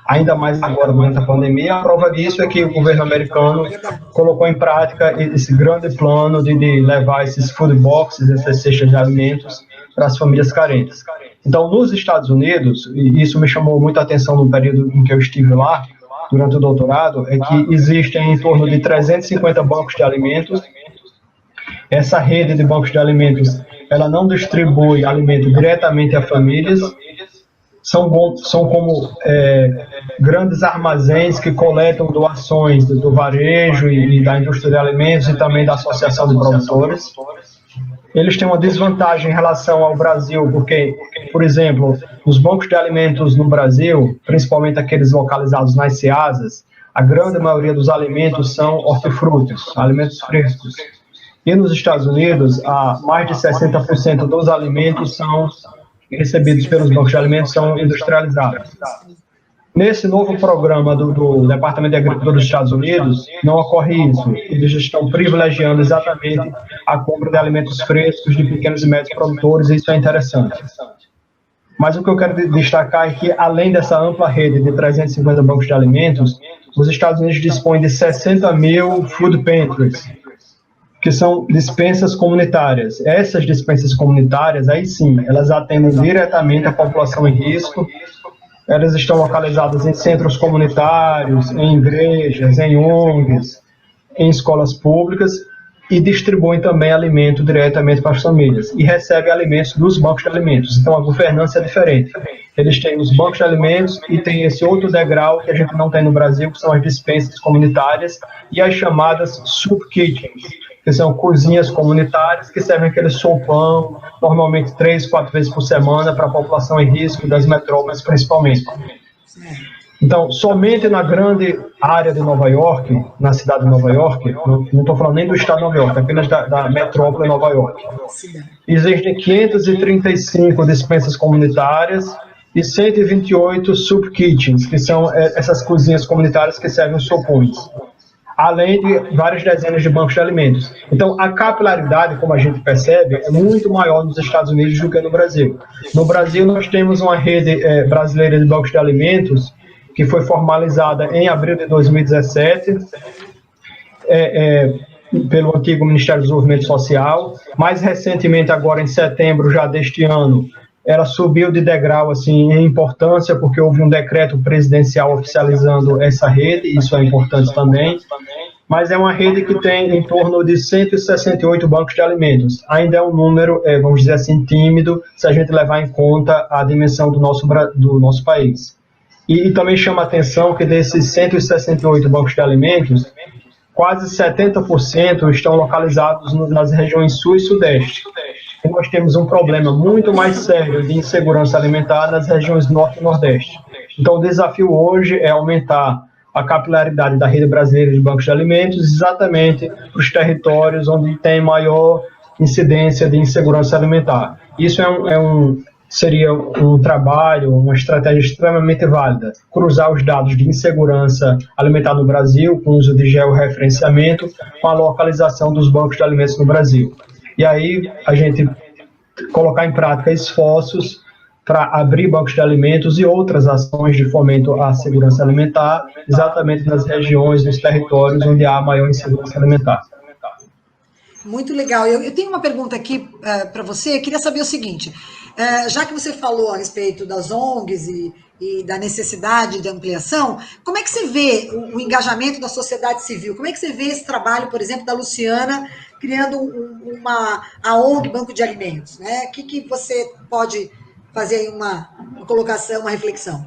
ainda mais agora durante a pandemia. A prova disso é que o governo americano colocou em prática esse grande plano de levar esses food boxes, essas cestas de alimentos, para as famílias carentes. Então, nos Estados Unidos, e isso me chamou muita atenção no período em que eu estive lá, durante o doutorado, é que existem em torno de 350 bancos de alimentos. Essa rede de bancos de alimentos, ela não distribui alimento diretamente a famílias, são como grandes armazéns que coletam doações do varejo e da indústria de alimentos e também da associação de produtores. Eles têm uma desvantagem em relação ao Brasil, porque, por exemplo, os bancos de alimentos no Brasil, principalmente aqueles localizados nas ceasas, a grande maioria dos alimentos são hortifrutos, alimentos frescos. E nos Estados Unidos, mais de 60% dos alimentos são recebidos pelos bancos de alimentos são industrializados. Nesse novo programa do Departamento de Agricultura dos Estados Unidos, não ocorre isso. Eles estão privilegiando exatamente a compra de alimentos frescos de pequenos e médios produtores, e isso é interessante. Mas o que eu quero destacar é que, além dessa ampla rede de 350 bancos de alimentos, os Estados Unidos dispõem de 60 mil food pantries, que são dispensas comunitárias. Essas dispensas comunitárias, aí sim, elas atendem diretamente a população em risco. Elas estão localizadas em centros comunitários, em igrejas, em ONGs, em escolas públicas, e distribuem também alimento diretamente para as famílias. E recebem alimentos dos bancos de alimentos. Então a governança é diferente. Eles têm os bancos de alimentos e tem esse outro degrau que a gente não tem no Brasil, que são as dispensas comunitárias e as chamadas soup kitchens, que são cozinhas comunitárias que servem aquele sopão, normalmente 3, 4 vezes por semana, para a população em risco das metrópoles principalmente. Então, somente na grande área de Nova York, na cidade de Nova York, não estou falando nem do estado de Nova York, apenas da metrópole de Nova York, existem 535 dispensas comunitárias e 128 soup kitchens, que são essas cozinhas comunitárias que servem sopões, além de várias dezenas de bancos de alimentos. Então, a capilaridade, como a gente percebe, é muito maior nos Estados Unidos do que no Brasil. No Brasil, nós temos uma rede brasileira de bancos de alimentos que foi formalizada em abril de 2017 pelo antigo Ministério do Desenvolvimento Social. Mais recentemente, agora em setembro já deste ano, ela subiu de degrau assim, em importância, porque houve um decreto presidencial oficializando essa rede, isso é importante também, mas é uma rede que tem em torno de 168 bancos de alimentos. Ainda é um número, vamos dizer assim, tímido, se a gente levar em conta a dimensão do nosso país. E também chama a atenção que desses 168 bancos de alimentos, quase 70% estão localizados nas regiões sul e sudeste. E nós temos um problema muito mais sério de insegurança alimentar nas regiões norte e nordeste. Então, o desafio hoje é aumentar a capilaridade da rede brasileira de bancos de alimentos exatamente para os territórios onde tem maior incidência de insegurança alimentar. Isso seria um trabalho, uma estratégia extremamente válida. Cruzar os dados de insegurança alimentar no Brasil, com o uso de georreferenciamento, com a localização dos bancos de alimentos no Brasil. E aí a gente colocar em prática esforços para abrir bancos de alimentos e outras ações de fomento à segurança alimentar, exatamente nas regiões, nos territórios onde há maior insegurança alimentar. Muito legal. Eu tenho uma pergunta aqui para você. Eu queria saber o seguinte, já que você falou a respeito das ONGs e da necessidade de ampliação, como é que você vê o engajamento da sociedade civil? Como é que você vê esse trabalho, por exemplo, da Luciana, criando a ONG Banco de Alimentos, né? O que você pode fazer aí uma colocação, uma reflexão?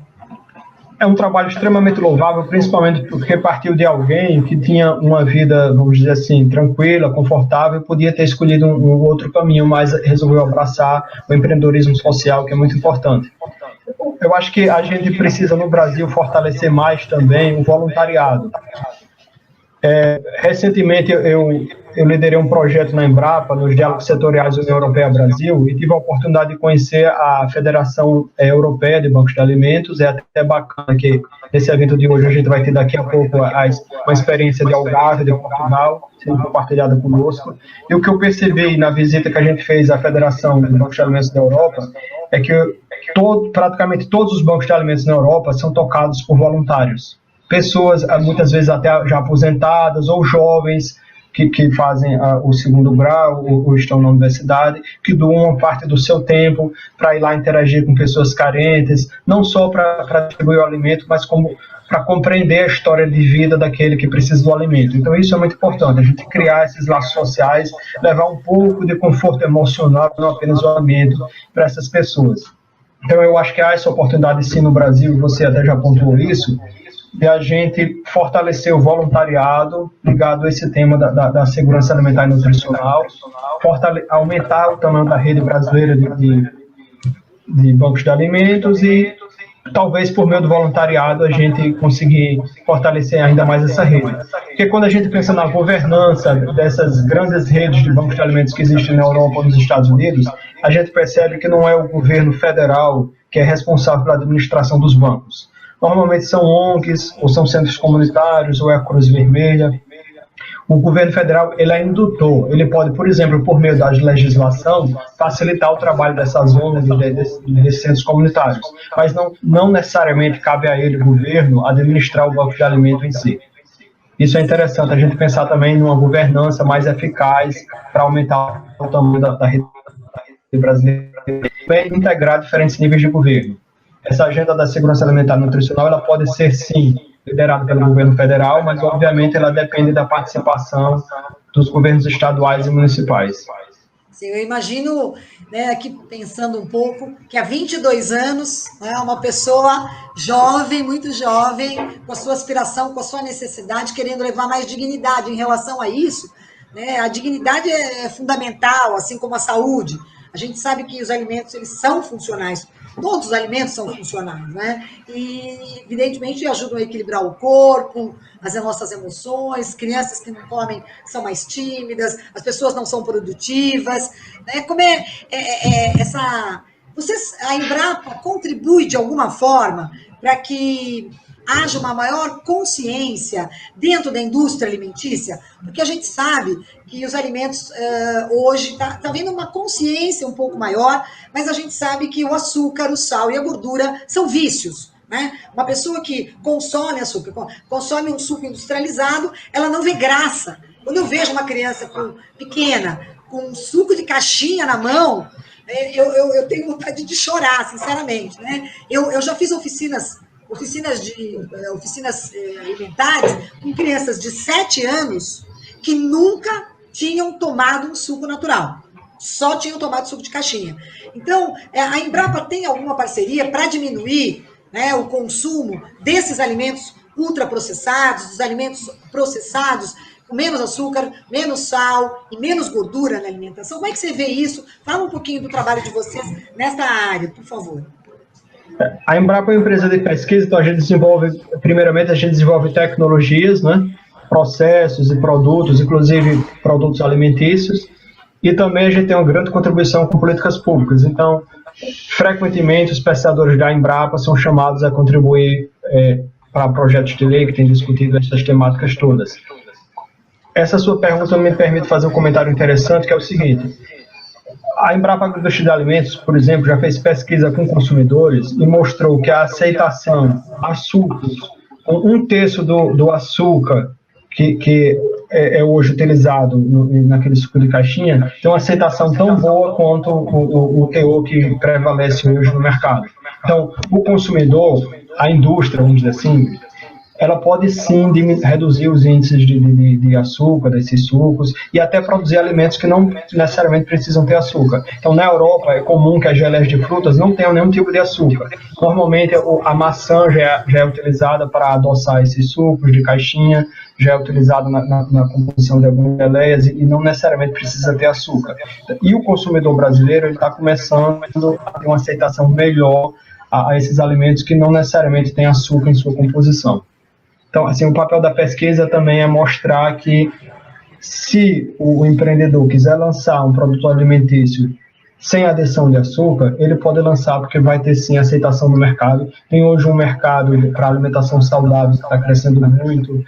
É um trabalho extremamente louvável, principalmente porque partiu de alguém que tinha uma vida, vamos dizer assim, tranquila, confortável, podia ter escolhido um outro caminho, mas resolveu abraçar o empreendedorismo social, que é muito importante. Eu acho que a gente precisa, no Brasil, fortalecer mais também o voluntariado. Recentemente, eu liderei um projeto na Embrapa, nos Diálogos Setoriais União Europeia-Brasil, e tive a oportunidade de conhecer a Federação Europeia de Bancos de Alimentos. É até bacana que nesse evento de hoje a gente vai ter daqui a pouco uma experiência de Algarve, de Portugal, sendo compartilhada conosco. E o que eu percebi na visita que a gente fez à Federação de Bancos de Alimentos da Europa é que praticamente todos os bancos de alimentos na Europa são tocados por voluntários. Pessoas, muitas vezes até já aposentadas, ou jovens que fazem o segundo grau ou estão na universidade, que doam uma parte do seu tempo para ir lá interagir com pessoas carentes, não só para distribuir o alimento, mas como para compreender a história de vida daquele que precisa do alimento. Então isso é muito importante, a gente criar esses laços sociais, levar um pouco de conforto emocional, não apenas o alimento, para essas pessoas. Então eu acho que há essa oportunidade sim no Brasil, você até já pontuou isso, de a gente fortalecer o voluntariado ligado a esse tema da segurança alimentar e nutricional, aumentar o tamanho da rede brasileira de bancos de alimentos e talvez por meio do voluntariado a gente conseguir fortalecer ainda mais essa rede. Porque quando a gente pensa na governança dessas grandes redes de bancos de alimentos que existem na Europa ou nos Estados Unidos, a gente percebe que não é o governo federal que é responsável pela administração dos bancos. Normalmente são ONGs, ou são centros comunitários, ou é a Cruz Vermelha. O governo federal ele é indutor, ele pode, por exemplo, por meio da legislação, facilitar o trabalho dessas ONGs e desses centros comunitários, mas não necessariamente cabe a ele, o governo, administrar o banco de alimento em si. Isso é interessante, a gente pensar também numa governança mais eficaz para aumentar o tamanho da rede brasileira e integrar diferentes níveis de governo. Essa agenda da segurança alimentar e nutricional, ela pode ser, sim, liderada pelo governo federal, mas, obviamente, ela depende da participação dos governos estaduais e municipais. Sim, eu imagino, né, aqui pensando um pouco, que há 22 anos, né, uma pessoa jovem, muito jovem, com a sua aspiração, com a sua necessidade, querendo levar mais dignidade em relação a isso, né, a dignidade é fundamental, assim como a saúde. A gente sabe que os alimentos, eles são funcionais. Todos os alimentos são funcionais, né? E, evidentemente, ajudam a equilibrar o corpo, as nossas emoções, crianças que não comem são mais tímidas, as pessoas não são produtivas, né? Como a Embrapa contribui de alguma forma para que haja uma maior consciência dentro da indústria alimentícia, porque a gente sabe que os alimentos hoje está havendo uma consciência um pouco maior, mas a gente sabe que o açúcar, o sal e a gordura são vícios. Né? Uma pessoa que consome açúcar, consome um suco industrializado, ela não vê graça. Quando eu vejo uma criança pequena com um suco de caixinha na mão, eu tenho vontade de chorar, sinceramente. Né? Eu já fiz oficinas alimentares com crianças de 7 anos que nunca tinham tomado um suco natural, só tinham tomado suco de caixinha. Então, a Embrapa tem alguma parceria para diminuir, né, o consumo desses alimentos ultraprocessados, dos alimentos processados, com menos açúcar, menos sal e menos gordura na alimentação. Como é que você vê isso? Fala um pouquinho do trabalho de vocês nesta área, por favor. A Embrapa é uma empresa de pesquisa, então primeiramente a gente desenvolve tecnologias, né, processos e produtos, inclusive produtos alimentícios, e também a gente tem uma grande contribuição com políticas públicas. Então, frequentemente, os pesquisadores da Embrapa são chamados a contribuir para projetos de lei que têm discutido essas temáticas todas. Essa sua pergunta me permite fazer um comentário interessante, que é o seguinte: a Embrapa Agroindústria de Alimentos, por exemplo, já fez pesquisa com consumidores e mostrou que a aceitação a sucos, com 1/3 do açúcar que é hoje utilizado naquele suco de caixinha, tem uma aceitação tão boa quanto o teor que prevalece hoje no mercado. Então, o consumidor, a indústria, vamos dizer assim, ela pode sim reduzir os índices de açúcar desses sucos e até produzir alimentos que não necessariamente precisam ter açúcar. Então, na Europa, é comum que as geleias de frutas não tenham nenhum tipo de açúcar. Normalmente, a maçã já é utilizada para adoçar esses sucos de caixinha, já é utilizada na composição de algumas geleias e não necessariamente precisa ter açúcar. E o consumidor brasileiro está começando a ter uma aceitação melhor a esses alimentos que não necessariamente têm açúcar em sua composição. Então, assim, o papel da pesquisa também é mostrar que se o empreendedor quiser lançar um produto alimentício sem adição de açúcar, ele pode lançar porque vai ter sim aceitação no mercado. Tem hoje um mercado para alimentação saudável que está crescendo muito.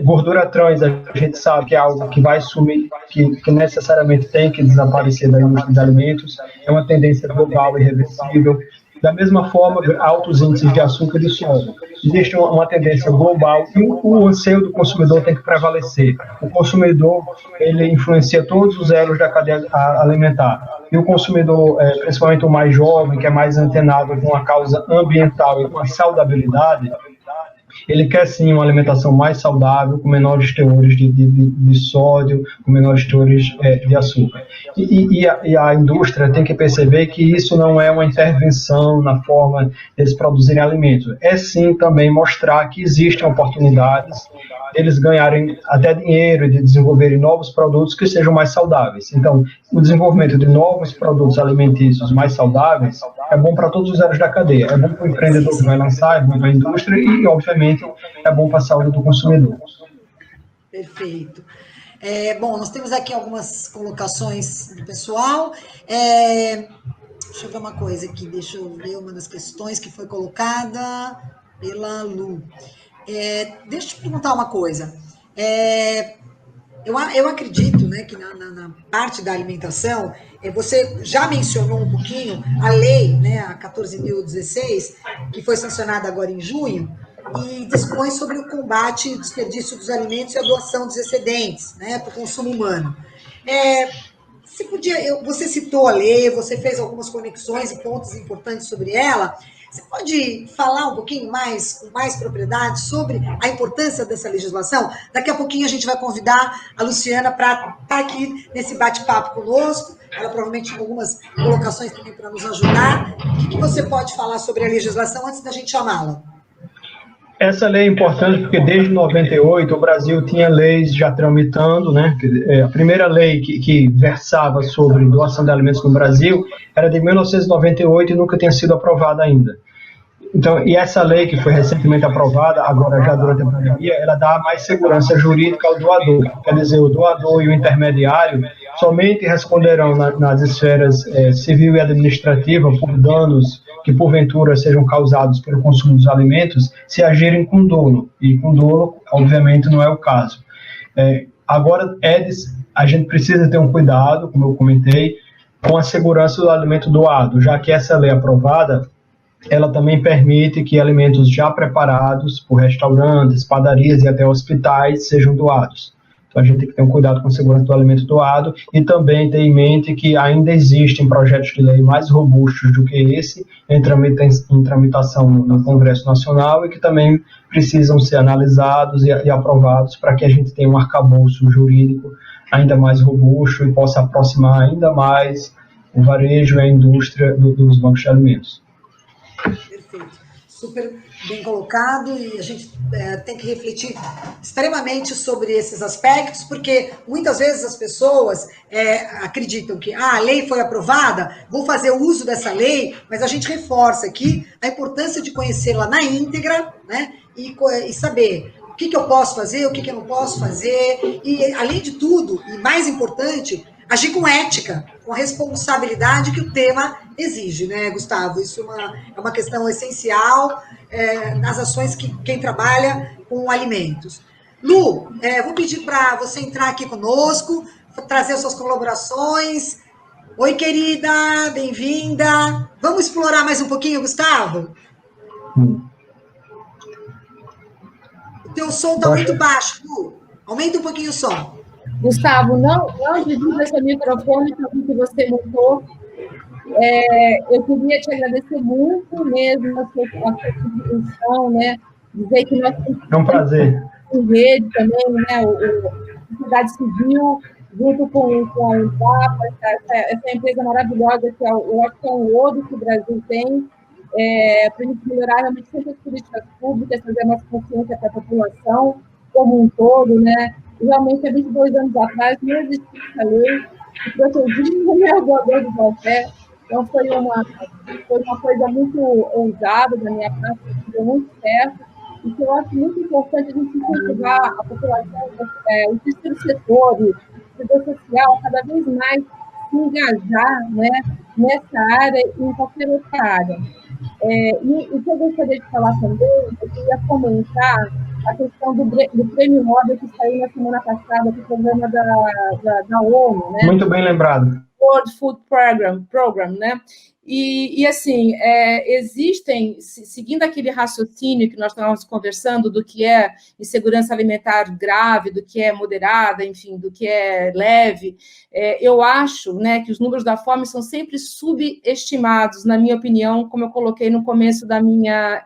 Gordura trans, a gente sabe que é algo que vai sumir, que necessariamente tem que desaparecer da indústria de alimentos. É uma tendência global e irreversível. Da mesma forma, altos índices de açúcar e de sódio. Existe uma tendência global e o anseio do consumidor tem que prevalecer. O consumidor, ele influencia todos os elos da cadeia alimentar. E o consumidor, principalmente o mais jovem, que é mais antenado com a causa ambiental e com a saudabilidade, ele quer sim uma alimentação mais saudável, com menores teores de sódio, com menores teores de açúcar. E a indústria tem que perceber que isso não é uma intervenção na forma deles produzirem alimentos. É sim também mostrar que existem oportunidades deles ganharem até dinheiro e de desenvolverem novos produtos que sejam mais saudáveis. Então, o desenvolvimento de novos produtos alimentícios mais saudáveis é bom para todos os elos da cadeia. É bom para o empreendedor que vai lançar, é bom para a indústria e, obviamente, é bom para a saúde do consumidor. Perfeito. Bom, nós temos aqui algumas colocações do pessoal. Deixa eu ver uma coisa aqui, deixa eu ver uma das questões que foi colocada pela Lu. Deixa eu te perguntar uma coisa. Eu acredito, né, que na parte da alimentação, você já mencionou um pouquinho a lei, né, a 14.016, que foi sancionada agora em junho, e dispõe sobre o combate ao desperdício dos alimentos e a doação dos excedentes, né, para o consumo humano. Você citou a lei, você fez algumas conexões e pontos importantes sobre ela. Você pode falar um pouquinho mais, com mais propriedade, sobre a importância dessa legislação? Daqui a pouquinho a gente vai convidar a Luciana para estar aqui nesse bate-papo conosco. Ela provavelmente tem algumas colocações também para nos ajudar. O que você pode falar sobre a legislação antes da gente chamá-la? Essa lei é importante porque desde 98 o Brasil tinha leis já tramitando, né? A primeira lei que versava sobre doação de alimentos no Brasil era de 1998 e nunca tinha sido aprovada ainda. Então, e essa lei que foi recentemente aprovada, agora já durante a pandemia, ela dá mais segurança jurídica ao doador. Quer dizer, o doador e o intermediário somente responderão nas esferas civil e administrativa por danos que porventura sejam causados pelo consumo dos alimentos, se agirem com dolo. E com dolo, obviamente, não é o caso. Agora, a gente precisa ter um cuidado, como eu comentei, com a segurança do alimento doado, já que essa lei aprovada, ela também permite que alimentos já preparados por restaurantes, padarias e até hospitais sejam doados. Então, a gente tem que ter um cuidado com a segurança do alimento doado e também ter em mente que ainda existem projetos de lei mais robustos do que esse em tramitação no Congresso Nacional e que também precisam ser analisados e aprovados para que a gente tenha um arcabouço jurídico ainda mais robusto e possa aproximar ainda mais o varejo e a indústria dos bancos de alimentos. Perfeito. Super bem colocado, e a gente tem que refletir extremamente sobre esses aspectos, porque muitas vezes as pessoas acreditam que a lei foi aprovada, vou fazer o uso dessa lei, mas a gente reforça aqui a importância de conhecê-la na íntegra, né? E saber o que eu posso fazer, o que eu não posso fazer, e além de tudo, e mais importante, agir com ética, com a responsabilidade que o tema exige, né, Gustavo? Isso é uma questão essencial nas ações que quem trabalha com alimentos. Lu, vou pedir para você entrar aqui conosco, trazer suas colaborações. Oi, querida, bem-vinda. Vamos explorar mais um pouquinho, Gustavo? O teu som está muito baixo, Lu. Aumenta um pouquinho o som. Gustavo, não desliga seu microfone, que você montou. Eu queria te agradecer muito mesmo a sua contribuição, né? Dizer que nós temos é um prazer. Em rede também, né? A sociedade civil, junto com a Embrapa, essa empresa maravilhosa que eu acho que é um ouro que o Brasil tem, para a gente melhorar realmente sempre as políticas públicas, trazer mais consciência para a população como um todo, né? Realmente, há 22 anos atrás, não existia essa lei, que protegia o meu doador de café. Então, foi uma coisa muito ousada da minha parte, que deu muito certo, e que eu acho muito importante a gente incentivar a população, o terceiro setor, o setor social, cada vez mais se engajar, né, nessa área e em qualquer outra área. E o que eu gostaria de falar também, eu queria comentar a questão do Prêmio Nobel que saiu na semana passada, do programa da ONU, né? Muito bem lembrado. World Food Program, né? E assim, existem, seguindo aquele raciocínio que nós estávamos conversando do que é insegurança alimentar grave, do que é moderada, enfim, do que é leve, eu acho, né, que os números da fome são sempre subestimados, na minha opinião, como eu coloquei no começo da minha...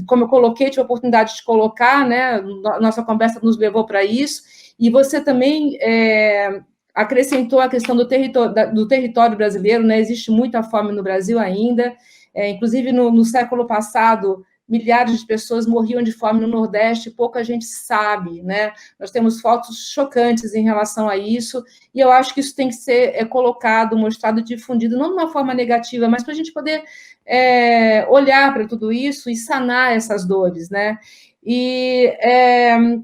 como eu coloquei, tive a oportunidade de colocar, né, nossa conversa nos levou para isso, e você também... acrescentou a questão do território brasileiro, né? Existe muita fome no Brasil ainda, inclusive no século passado, milhares de pessoas morriam de fome no Nordeste, pouca gente sabe, né? Nós temos fotos chocantes em relação a isso, e eu acho que isso tem que ser colocado, mostrado, difundido, não de uma forma negativa, mas para a gente poder olhar para tudo isso e sanar essas dores, né? E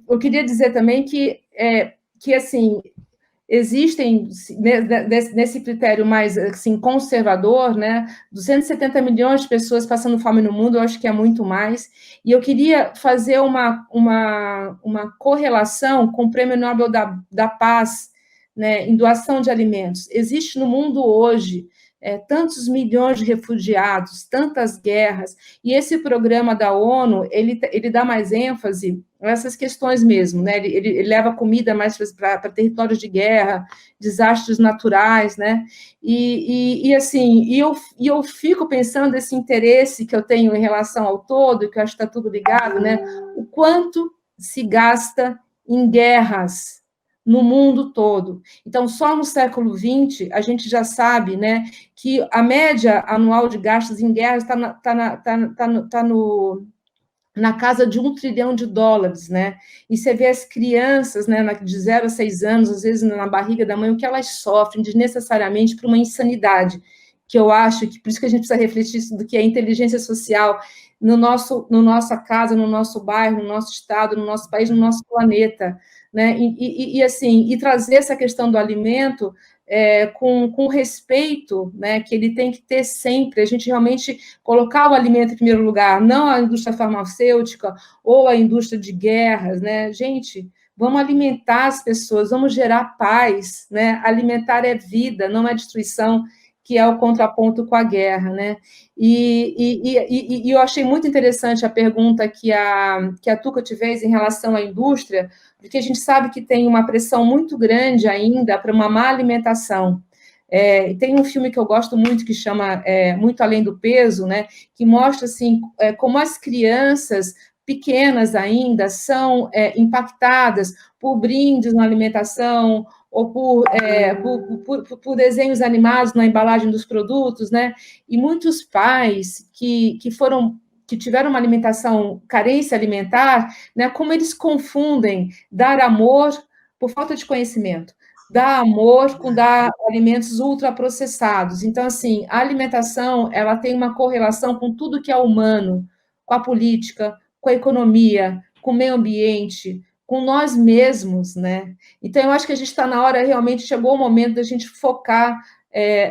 eu queria dizer também que assim, existem, nesse critério mais assim, conservador, né, 270 milhões de pessoas passando fome no mundo, eu acho que é muito mais, e eu queria fazer uma correlação com o Prêmio Nobel da Paz, né, em doação de alimentos. Existe no mundo hoje tantos milhões de refugiados, tantas guerras, e esse programa da ONU, ele dá mais ênfase a essas questões mesmo, né? Ele leva comida mais para territórios de guerra, desastres naturais, né? E eu fico pensando esse interesse que eu tenho em relação ao todo, que eu acho que está tudo ligado, né? O quanto se gasta em guerras no mundo todo. Então, só no século XX, a gente já sabe, né, que a média anual de gastos em guerras está na casa de $1 trilhão, né? E você vê as crianças, né, de 0 a 6 anos, às vezes na barriga da mãe, o que elas sofrem desnecessariamente por uma insanidade, que eu acho que, por isso que a gente precisa refletir do que é inteligência social no nossa casa, no nosso bairro, no nosso estado, no nosso país, no nosso planeta, né? E trazer essa questão do alimento com respeito, né, que ele tem que ter sempre, a gente realmente colocar o alimento em primeiro lugar, não a indústria farmacêutica ou a indústria de guerras, né? Gente, vamos alimentar as pessoas, vamos gerar paz, né? Alimentar é vida, não é destruição, que é o contraponto com a guerra, né? E eu achei muito interessante a pergunta que a Tuca te fez em relação à indústria, porque a gente sabe que tem uma pressão muito grande ainda para uma má alimentação. Tem um filme que eu gosto muito, que chama Muito Além do Peso, né? Que mostra assim, como as crianças pequenas ainda são impactadas por brindes na alimentação, ou por desenhos animados na embalagem dos produtos, né? E muitos pais que tiveram uma alimentação, carência alimentar, né? Como eles confundem dar amor por falta de conhecimento, dar amor com dar alimentos ultraprocessados. Então, assim, a alimentação, ela tem uma correlação com tudo que é humano, com a política, com a economia, com o meio ambiente, com nós mesmos, né? Então, eu acho que a gente está na hora, realmente, chegou o momento da gente focar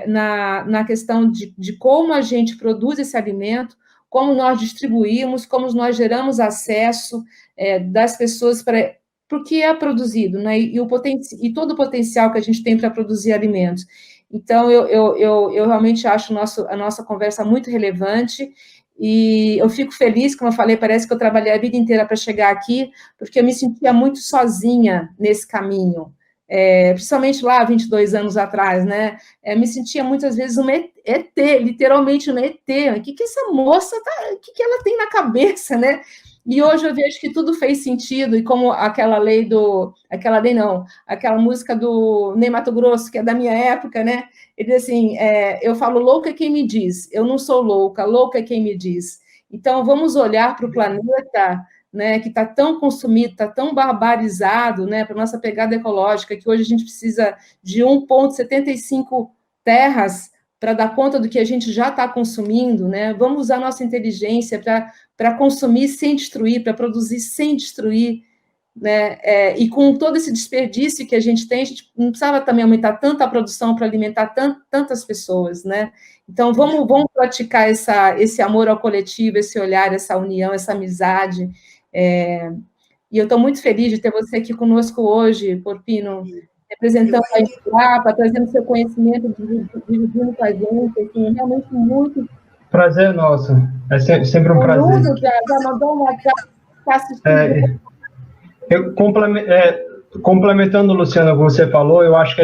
na questão de como a gente produz esse alimento, como nós distribuímos, como nós geramos acesso das pessoas para o que é produzido, né? E todo o potencial que a gente tem para produzir alimentos. Então, eu realmente acho a nossa conversa muito relevante, e eu fico feliz, como eu falei, parece que eu trabalhei a vida inteira para chegar aqui, porque eu me sentia muito sozinha nesse caminho, principalmente lá, 22 anos atrás, né? Me sentia muitas vezes uma ET, literalmente uma ET. O que essa moça, o que ela tem na cabeça, né? E hoje eu vejo que tudo fez sentido, e como aquela música do Ney Matogrosso, que é da minha época, né? Ele diz assim, eu falo, louca é quem me diz, eu não sou louca, louca é quem me diz. Então, vamos olhar para o planeta, né, que está tão consumido, está tão barbarizado, né, para a nossa pegada ecológica, que hoje a gente precisa de 1,75 terras para dar conta do que a gente já está consumindo, né? Vamos usar nossa inteligência para consumir sem destruir, para produzir sem destruir, né? E com todo esse desperdício que a gente tem, a gente não precisava também aumentar tanta a produção para alimentar tantas pessoas, né? Então, vamos praticar esse amor ao coletivo, esse olhar, essa união, essa amizade. E eu estou muito feliz de ter você aqui conosco hoje, Porpino, representando a Embrapa, trazendo seu conhecimento, dividindo com a gente, assim, realmente muito... Prazer nosso, é sempre um prazer. Já mandou uma... Está assistindo... Complementando, Luciana, o que você falou, eu acho que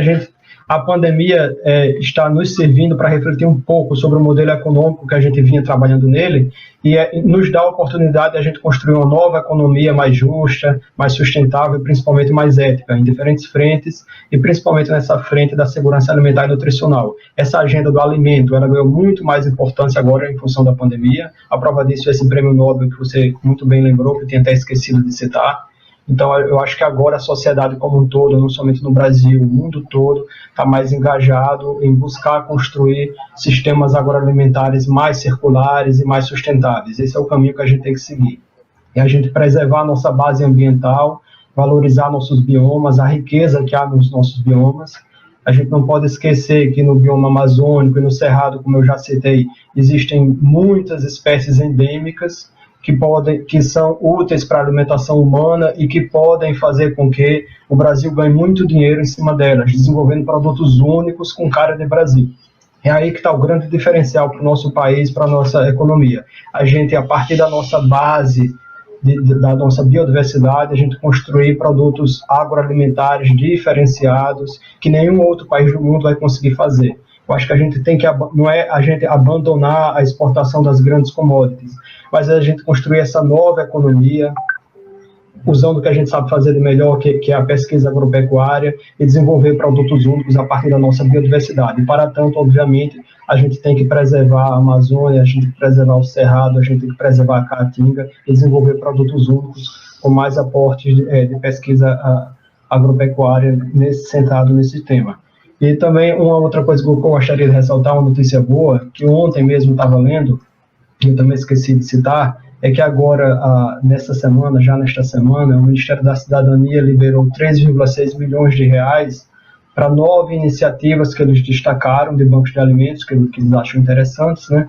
a pandemia está nos servindo para refletir um pouco sobre o modelo econômico que a gente vinha trabalhando nele, e nos dá a oportunidade de a gente construir uma nova economia mais justa, mais sustentável e principalmente mais ética, em diferentes frentes, e principalmente nessa frente da segurança alimentar e nutricional. Essa agenda do alimento, ela ganhou muito mais importância agora em função da pandemia. A prova disso é esse prêmio Nobel que você muito bem lembrou, que eu tinha até esquecido de citar. Então, eu acho que agora a sociedade como um todo, não somente no Brasil, o mundo todo, está mais engajado em buscar construir sistemas agroalimentares mais circulares e mais sustentáveis. Esse é o caminho que a gente tem que seguir. E a gente preservar a nossa base ambiental, valorizar nossos biomas, a riqueza que há nos nossos biomas. A gente não pode esquecer que no bioma amazônico e no Cerrado, como eu já citei, existem muitas espécies endêmicas que são úteis para a alimentação humana e que podem fazer com que o Brasil ganhe muito dinheiro em cima delas, desenvolvendo produtos únicos com cara de Brasil. É aí que está o grande diferencial para o nosso país, para a nossa economia. A gente, a partir da nossa base, da nossa biodiversidade, a gente construir produtos agroalimentares diferenciados que nenhum outro país do mundo vai conseguir fazer. Eu acho que a gente tem que, não é a gente abandonar a exportação das grandes commodities, mas a gente construir essa nova economia, usando o que a gente sabe fazer de melhor, que é a pesquisa agropecuária, e desenvolver produtos únicos a partir da nossa biodiversidade. E, para tanto, obviamente, a gente tem que preservar a Amazônia, a gente tem que preservar o Cerrado, a gente tem que preservar a Caatinga, e desenvolver produtos únicos com mais aportes de pesquisa agropecuária centrado nesse tema. E também uma outra coisa que eu gostaria de ressaltar, uma notícia boa, que ontem mesmo estava lendo, que eu também esqueci de citar, é que agora, nesta semana, o Ministério da Cidadania liberou 3,6 milhões de reais para 9 iniciativas que eles destacaram de bancos de alimentos, que eles acham interessantes, né?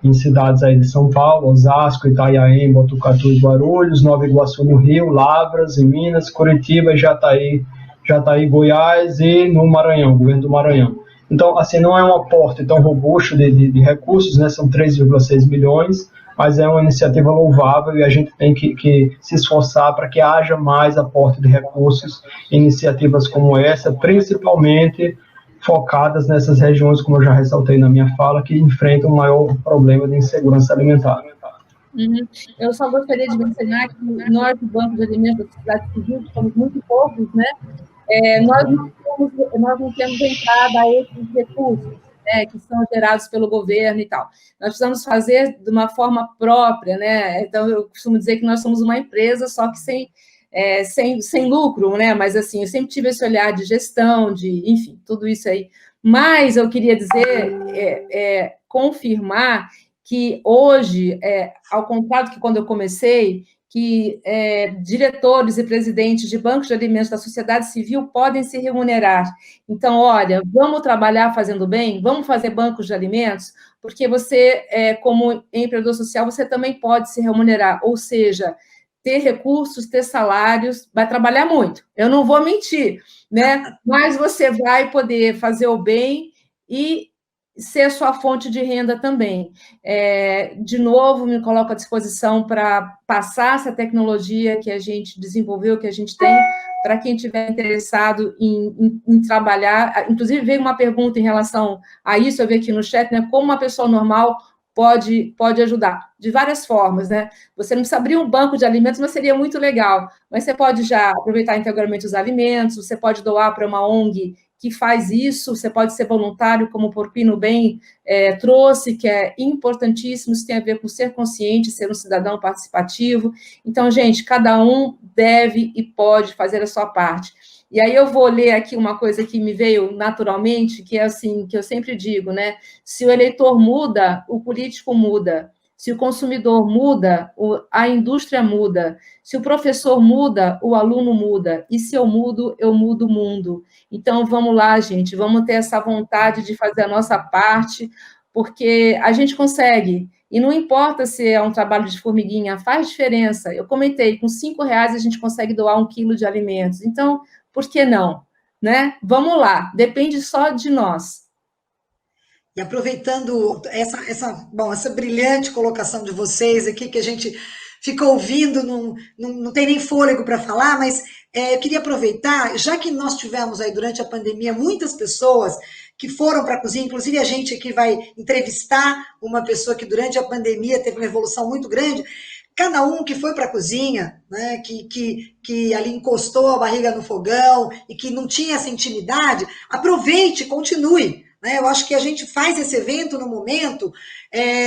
Em cidades aí de São Paulo, Osasco, Itanhaém, Botucatu e Guarulhos, Nova Iguaçu no Rio, Lavras em Minas, Curitiba e Jataí, Goiás e no Maranhão, governo do Maranhão. Então, assim, não é um aporte tão robusto de recursos, né? São 3,6 milhões, mas é uma iniciativa louvável e a gente tem que se esforçar para que haja mais aporte de recursos em iniciativas como essa, principalmente focadas nessas regiões, como eu já ressaltei na minha fala, que enfrentam o maior problema de insegurança alimentar. Uhum. Eu só gostaria de mencionar que nós, do Banco de Alimentos da Sociedade Civil, somos muito poucos, né? Nós não não temos entrada a esses recursos, né, que são gerados pelo governo e tal. Nós precisamos fazer de uma forma própria, né? Então, eu costumo dizer que nós somos uma empresa, só que sem lucro, né? Mas, assim, eu sempre tive esse olhar de gestão, enfim, tudo isso aí. Mas eu queria dizer, confirmar que hoje, ao contrário do que quando eu comecei, que diretores e presidentes de bancos de alimentos da sociedade civil podem se remunerar. Então, olha, vamos trabalhar fazendo bem, vamos fazer bancos de alimentos, porque você, como empreendedor social, você também pode se remunerar, ou seja, ter recursos, ter salários, vai trabalhar muito. Eu não vou mentir, né? Mas você vai poder fazer o bem e ser sua fonte de renda também. De novo, me coloco à disposição para passar essa tecnologia que a gente desenvolveu, que a gente tem, para quem estiver interessado em trabalhar. Inclusive, veio uma pergunta em relação a isso, eu vi aqui no chat, né? Como uma pessoa normal pode ajudar, de várias formas, né? Você não precisa abrir um banco de alimentos, mas seria muito legal. Mas você pode já aproveitar integralmente os alimentos, você pode doar para uma ONG que faz isso, você pode ser voluntário, como o Porpino bem trouxe, que é importantíssimo, isso tem a ver com ser consciente, ser um cidadão participativo. Então, gente, cada um deve e pode fazer a sua parte. E aí eu vou ler aqui uma coisa que me veio naturalmente, que é assim, que eu sempre digo, né? Se o eleitor muda, o político muda. Se o consumidor muda, a indústria muda. Se o professor muda, o aluno muda. E se eu mudo o mundo. Então, vamos lá, gente, vamos ter essa vontade de fazer a nossa parte, porque a gente consegue. E não importa se é um trabalho de formiguinha, faz diferença. Eu comentei, com R$5 a gente consegue doar 1 quilo de alimentos. Então, por que não? Né? Vamos lá, depende só de nós. E aproveitando essa brilhante colocação de vocês aqui, que a gente fica ouvindo, não tem nem fôlego para falar, mas eu queria aproveitar, já que nós tivemos aí durante a pandemia muitas pessoas que foram para a cozinha, inclusive a gente aqui vai entrevistar uma pessoa que durante a pandemia teve uma evolução muito grande, cada um que foi para a cozinha, né, que ali encostou a barriga no fogão e que não tinha essa intimidade, aproveite, continue. Eu acho que a gente faz esse evento no momento,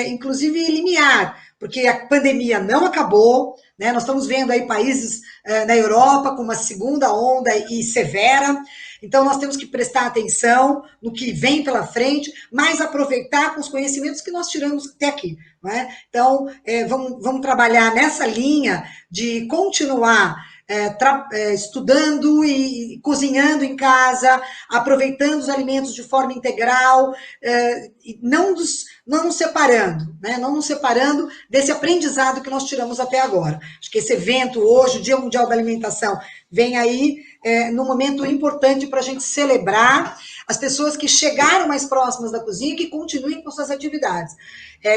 inclusive limiar, porque a pandemia não acabou, né? Nós estamos vendo aí países na Europa com uma segunda onda e severa, então nós temos que prestar atenção no que vem pela frente, mas aproveitar com os conhecimentos que nós tiramos até aqui. Não é? Então, vamos trabalhar nessa linha de continuar estudando e cozinhando em casa, aproveitando os alimentos de forma integral, não nos separando, né? Não nos separando desse aprendizado que nós tiramos até agora. Acho que esse evento hoje, o Dia Mundial da Alimentação, vem aí num momento importante para a gente celebrar as pessoas que chegaram mais próximas da cozinha e que continuem com suas atividades.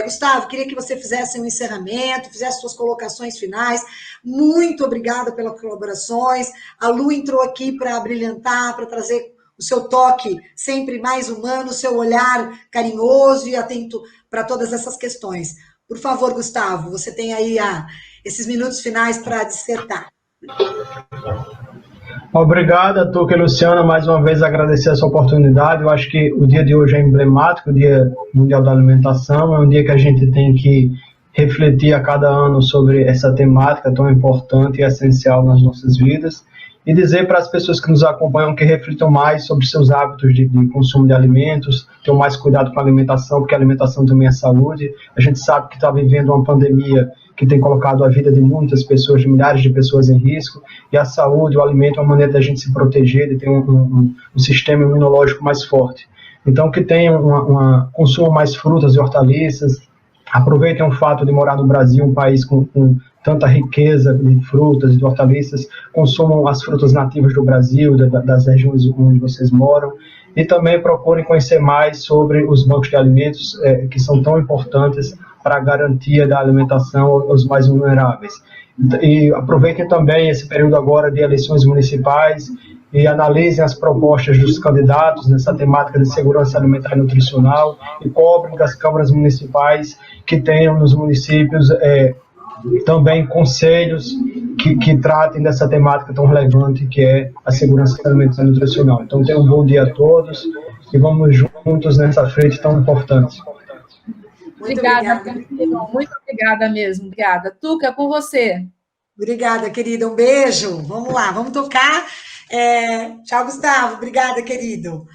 Gustavo, queria que você fizesse um encerramento, fizesse suas colocações finais. Muito obrigada pelas colaborações. A Lu entrou aqui para brilhantar, para trazer o seu toque sempre mais humano, o seu olhar carinhoso e atento para todas essas questões. Por favor, Gustavo, você tem aí esses minutos finais para dissertar. Obrigado, Tuca e Luciana, mais uma vez agradecer essa oportunidade. Eu acho que o dia de hoje é emblemático, o Dia Mundial da Alimentação, é um dia que a gente tem que refletir a cada ano sobre essa temática tão importante e essencial nas nossas vidas, e dizer para as pessoas que nos acompanham que reflitam mais sobre seus hábitos de consumo de alimentos, tenham mais cuidado com a alimentação, porque a alimentação também é saúde. A gente sabe que está vivendo uma pandemia que tem colocado a vida de muitas pessoas, de milhares de pessoas em risco, e a saúde, o alimento é uma maneira da gente se proteger, de ter um sistema imunológico mais forte. Então, que tenham consumam mais frutas e hortaliças, aproveitem o fato de morar no Brasil, um país com tanta riqueza de frutas e de hortaliças, consumam as frutas nativas do Brasil, das regiões onde vocês moram, e também procurem conhecer mais sobre os bancos de alimentos, que são tão importantes para a garantia da alimentação aos mais vulneráveis. E aproveitem também esse período agora de eleições municipais e analisem as propostas dos candidatos nessa temática de segurança alimentar e nutricional e cobrem das câmaras municipais que tenham nos municípios também conselhos que tratem dessa temática tão relevante que é a segurança alimentar e nutricional. Então, tenham um bom dia a todos e vamos juntos nessa frente tão importante. Obrigada. Muito obrigada mesmo, obrigada. Tuca, com você. Obrigada, querida, um beijo. Vamos lá, vamos tocar. Tchau, Gustavo. Obrigada, querido.